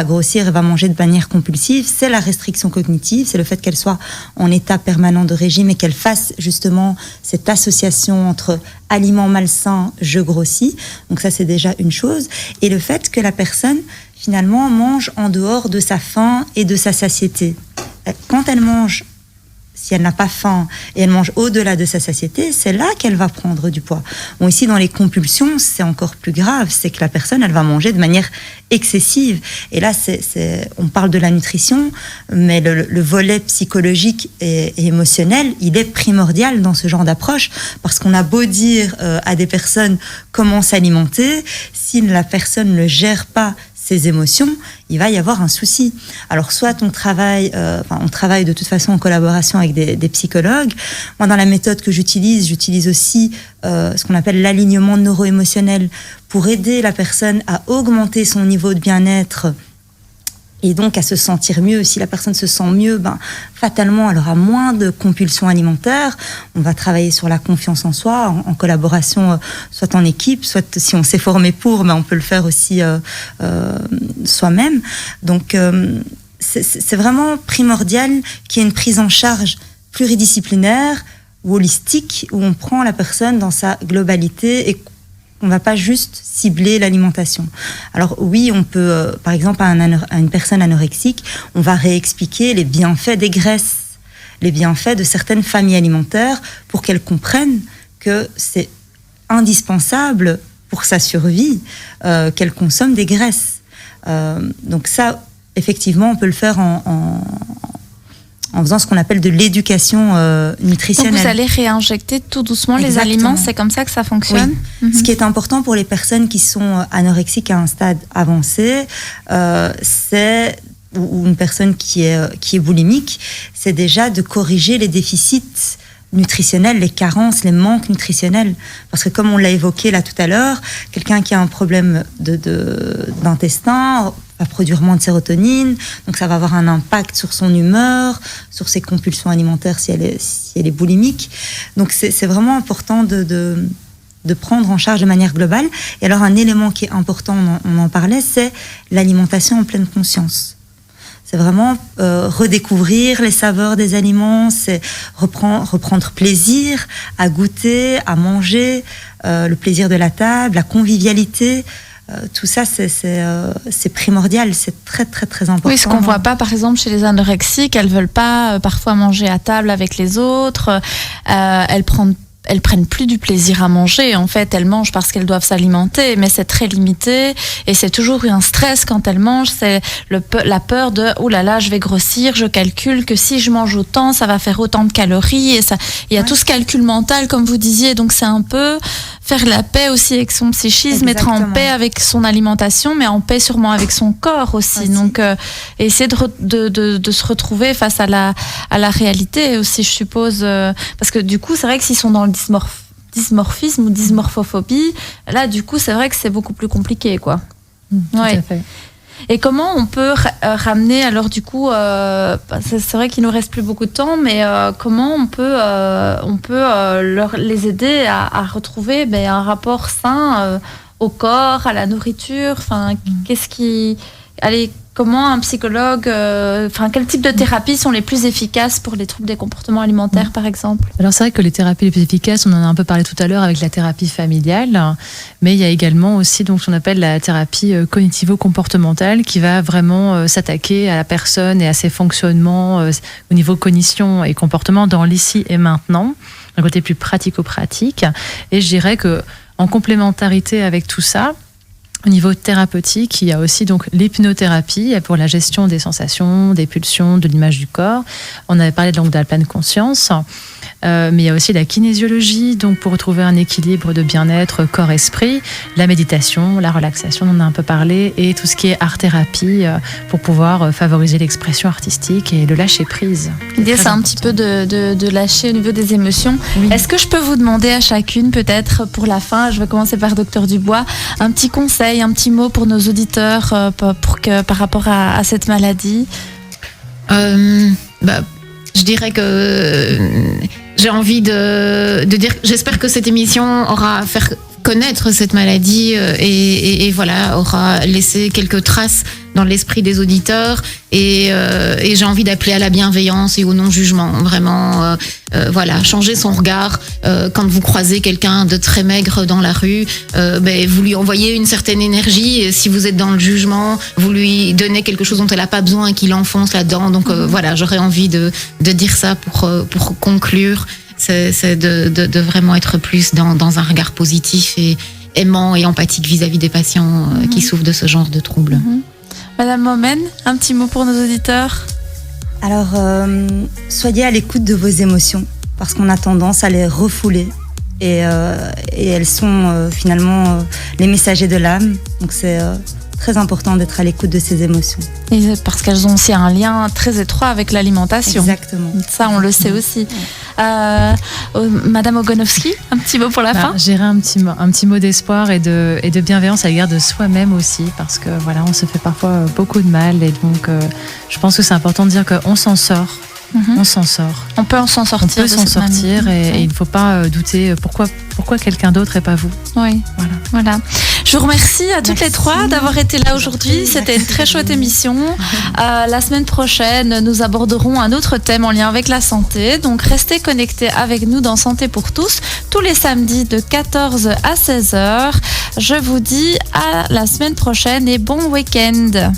grossir et va manger de manière compulsive, c'est la restriction cognitive, c'est le fait qu'elle soit en état permanent de régime et qu'elle fasse justement cette association entre aliments malsains, je grossis. Donc ça, c'est déjà une chose. Et le fait que la personne, finalement, mange en dehors de sa faim et de sa satiété. Quand elle mange, si elle n'a pas faim et elle mange au-delà de sa satiété, c'est là qu'elle va prendre du poids. Bon, ici, dans les compulsions, c'est encore plus grave. C'est que la personne, elle va manger de manière excessive. Et là, on parle de la nutrition, mais le volet psychologique et émotionnel, il est primordial dans ce genre d'approche, parce qu'on a beau dire à des personnes comment s'alimenter, si la personne ne gère pas ses émotions, il va y avoir un souci. Alors soit on travaille de toute façon en collaboration avec des psychologues. Moi, dans la méthode que j'utilise aussi ce qu'on appelle l'alignement neuro-émotionnel pour aider la personne à augmenter son niveau de bien-être et donc à se sentir mieux. Si la personne se sent mieux, fatalement, elle aura moins de compulsions alimentaires. On va travailler sur la confiance en soi, en collaboration, soit en équipe, soit si on s'est formé pour, on peut le faire aussi soi-même. Donc, c'est vraiment primordial qu'il y ait une prise en charge pluridisciplinaire ou holistique, où on prend la personne dans sa globalité et on ne va pas juste cibler l'alimentation. Alors oui, on peut, par exemple, à une personne anorexique, on va réexpliquer les bienfaits des graisses, les bienfaits de certaines familles alimentaires pour qu'elle comprenne que c'est indispensable pour sa survie qu'elle consomme des graisses. Donc ça, effectivement, on peut le faire en faisant ce qu'on appelle de l'éducation nutritionnelle. Donc vous allez réinjecter tout doucement Exactement. Les aliments, c'est comme ça que ça fonctionne? Oui. Ce qui est important pour les personnes qui sont anorexiques à un stade avancé, ou une personne qui est boulimique, c'est déjà de corriger les déficits nutritionnels, les carences, les manques nutritionnels. Parce que comme on l'a évoqué là tout à l'heure, quelqu'un qui a un problème d'intestin va produire moins de sérotonine, donc ça va avoir un impact sur son humeur, sur ses compulsions alimentaires si elle est boulimique. Donc c'est vraiment important de prendre en charge de manière globale. Et alors un élément qui est important, on en parlait, c'est l'alimentation en pleine conscience. C'est vraiment redécouvrir les saveurs des aliments, c'est reprendre plaisir à goûter, à manger, le plaisir de la table, la convivialité. Tout ça, c'est primordial, c'est très très très important. Oui, ce qu'on voit pas, par exemple, chez les anorexiques, elles veulent pas parfois manger à table avec les autres. Elles prennent plus du plaisir à manger. En fait, elles mangent parce qu'elles doivent s'alimenter, mais c'est très limité. Et c'est toujours un stress quand elles mangent. C'est la peur de « Oh là là, je vais grossir, je calcule que si je mange autant, ça va faire autant de calories. » Et ça, il y a tout ce calcul mental, comme vous disiez. Donc, c'est un peu faire la paix aussi avec son psychisme, Exactement. être en paix avec son alimentation, mais en paix sûrement avec son corps aussi. Donc, essayer de se retrouver face à la réalité aussi, je suppose. Parce que du coup, c'est vrai que s'ils sont dans le dysmorphisme ou dysmorphophobie, là, du coup, c'est vrai que c'est beaucoup plus compliqué, quoi. Tout à fait. Et comment on peut ramener, alors du coup, c'est vrai qu'il nous reste plus beaucoup de temps, mais comment on peut les aider à retrouver un rapport sain au corps, à la nourriture, enfin, comment un psychologue, quel type de thérapies sont les plus efficaces pour les troubles des comportements alimentaires, par exemple? Alors c'est vrai que les thérapies les plus efficaces, on en a un peu parlé tout à l'heure avec la thérapie familiale, mais il y a également aussi donc ce qu'on appelle la thérapie cognitivo-comportementale qui va vraiment s'attaquer à la personne et à ses fonctionnements au niveau cognition et comportement dans l'ici et maintenant, un côté plus pratico-pratique. Et je dirais que en complémentarité avec tout ça, au niveau thérapeutique, il y a aussi donc l'hypnothérapie pour la gestion des sensations, des pulsions, de l'image du corps. On avait parlé donc de la pleine conscience, mais il y a aussi la kinésiologie, donc pour retrouver un équilibre de bien-être corps-esprit, la méditation, la relaxation, on en a un peu parlé, et tout ce qui est art-thérapie pour pouvoir favoriser l'expression artistique et le lâcher-prise. L'idée, c'est un petit peu de lâcher au niveau des émotions. Oui. Est-ce que je peux vous demander à chacune, peut-être pour la fin, je vais commencer par Dr Dubois, un petit conseil, un petit mot pour nos auditeurs par rapport à cette maladie? Je dirais que j'ai envie de dire, j'espère que cette émission aura fait connaître cette maladie et voilà, aura laissé quelques traces dans l'esprit des auditeurs et j'ai envie d'appeler à la bienveillance et au non-jugement, vraiment voilà, changer son regard quand vous croisez quelqu'un de très maigre dans la rue, vous lui envoyez une certaine énergie, et si vous êtes dans le jugement, vous lui donnez quelque chose dont elle n'a pas besoin et qu'il enfonce là-dedans, donc voilà, j'aurais envie de dire ça pour conclure, c'est de vraiment être plus dans un regard positif et aimant et empathique vis-à-vis des patients qui souffrent de ce genre de troubles. Madame Momen, un petit mot pour nos auditeurs? Alors, soyez à l'écoute de vos émotions, parce qu'on a tendance à les refouler. Et elles sont finalement les messagers de l'âme. Donc c'est très important d'être à l'écoute de ces émotions. Et parce qu'elles ont aussi un lien très étroit avec l'alimentation. Exactement. Ça, on le sait aussi. Madame Ogonowski, un petit mot pour la fin? J'irai un petit mot d'espoir et de bienveillance à l'égard de soi-même aussi, parce que voilà, on se fait parfois beaucoup de mal, et donc je pense que c'est important de dire qu'on s'en sort. On s'en sort. On peut s'en sortir. On peut s'en sortir et il ne faut pas douter pourquoi quelqu'un d'autre et pas vous. Oui, voilà. Je vous remercie à toutes les trois d'avoir été là aujourd'hui. C'était une très chouette émission. La semaine prochaine, nous aborderons un autre thème en lien avec la santé. Donc restez connectés avec nous dans Santé pour tous, tous les samedis de 14 à 16h. Je vous dis à la semaine prochaine et bon week-end.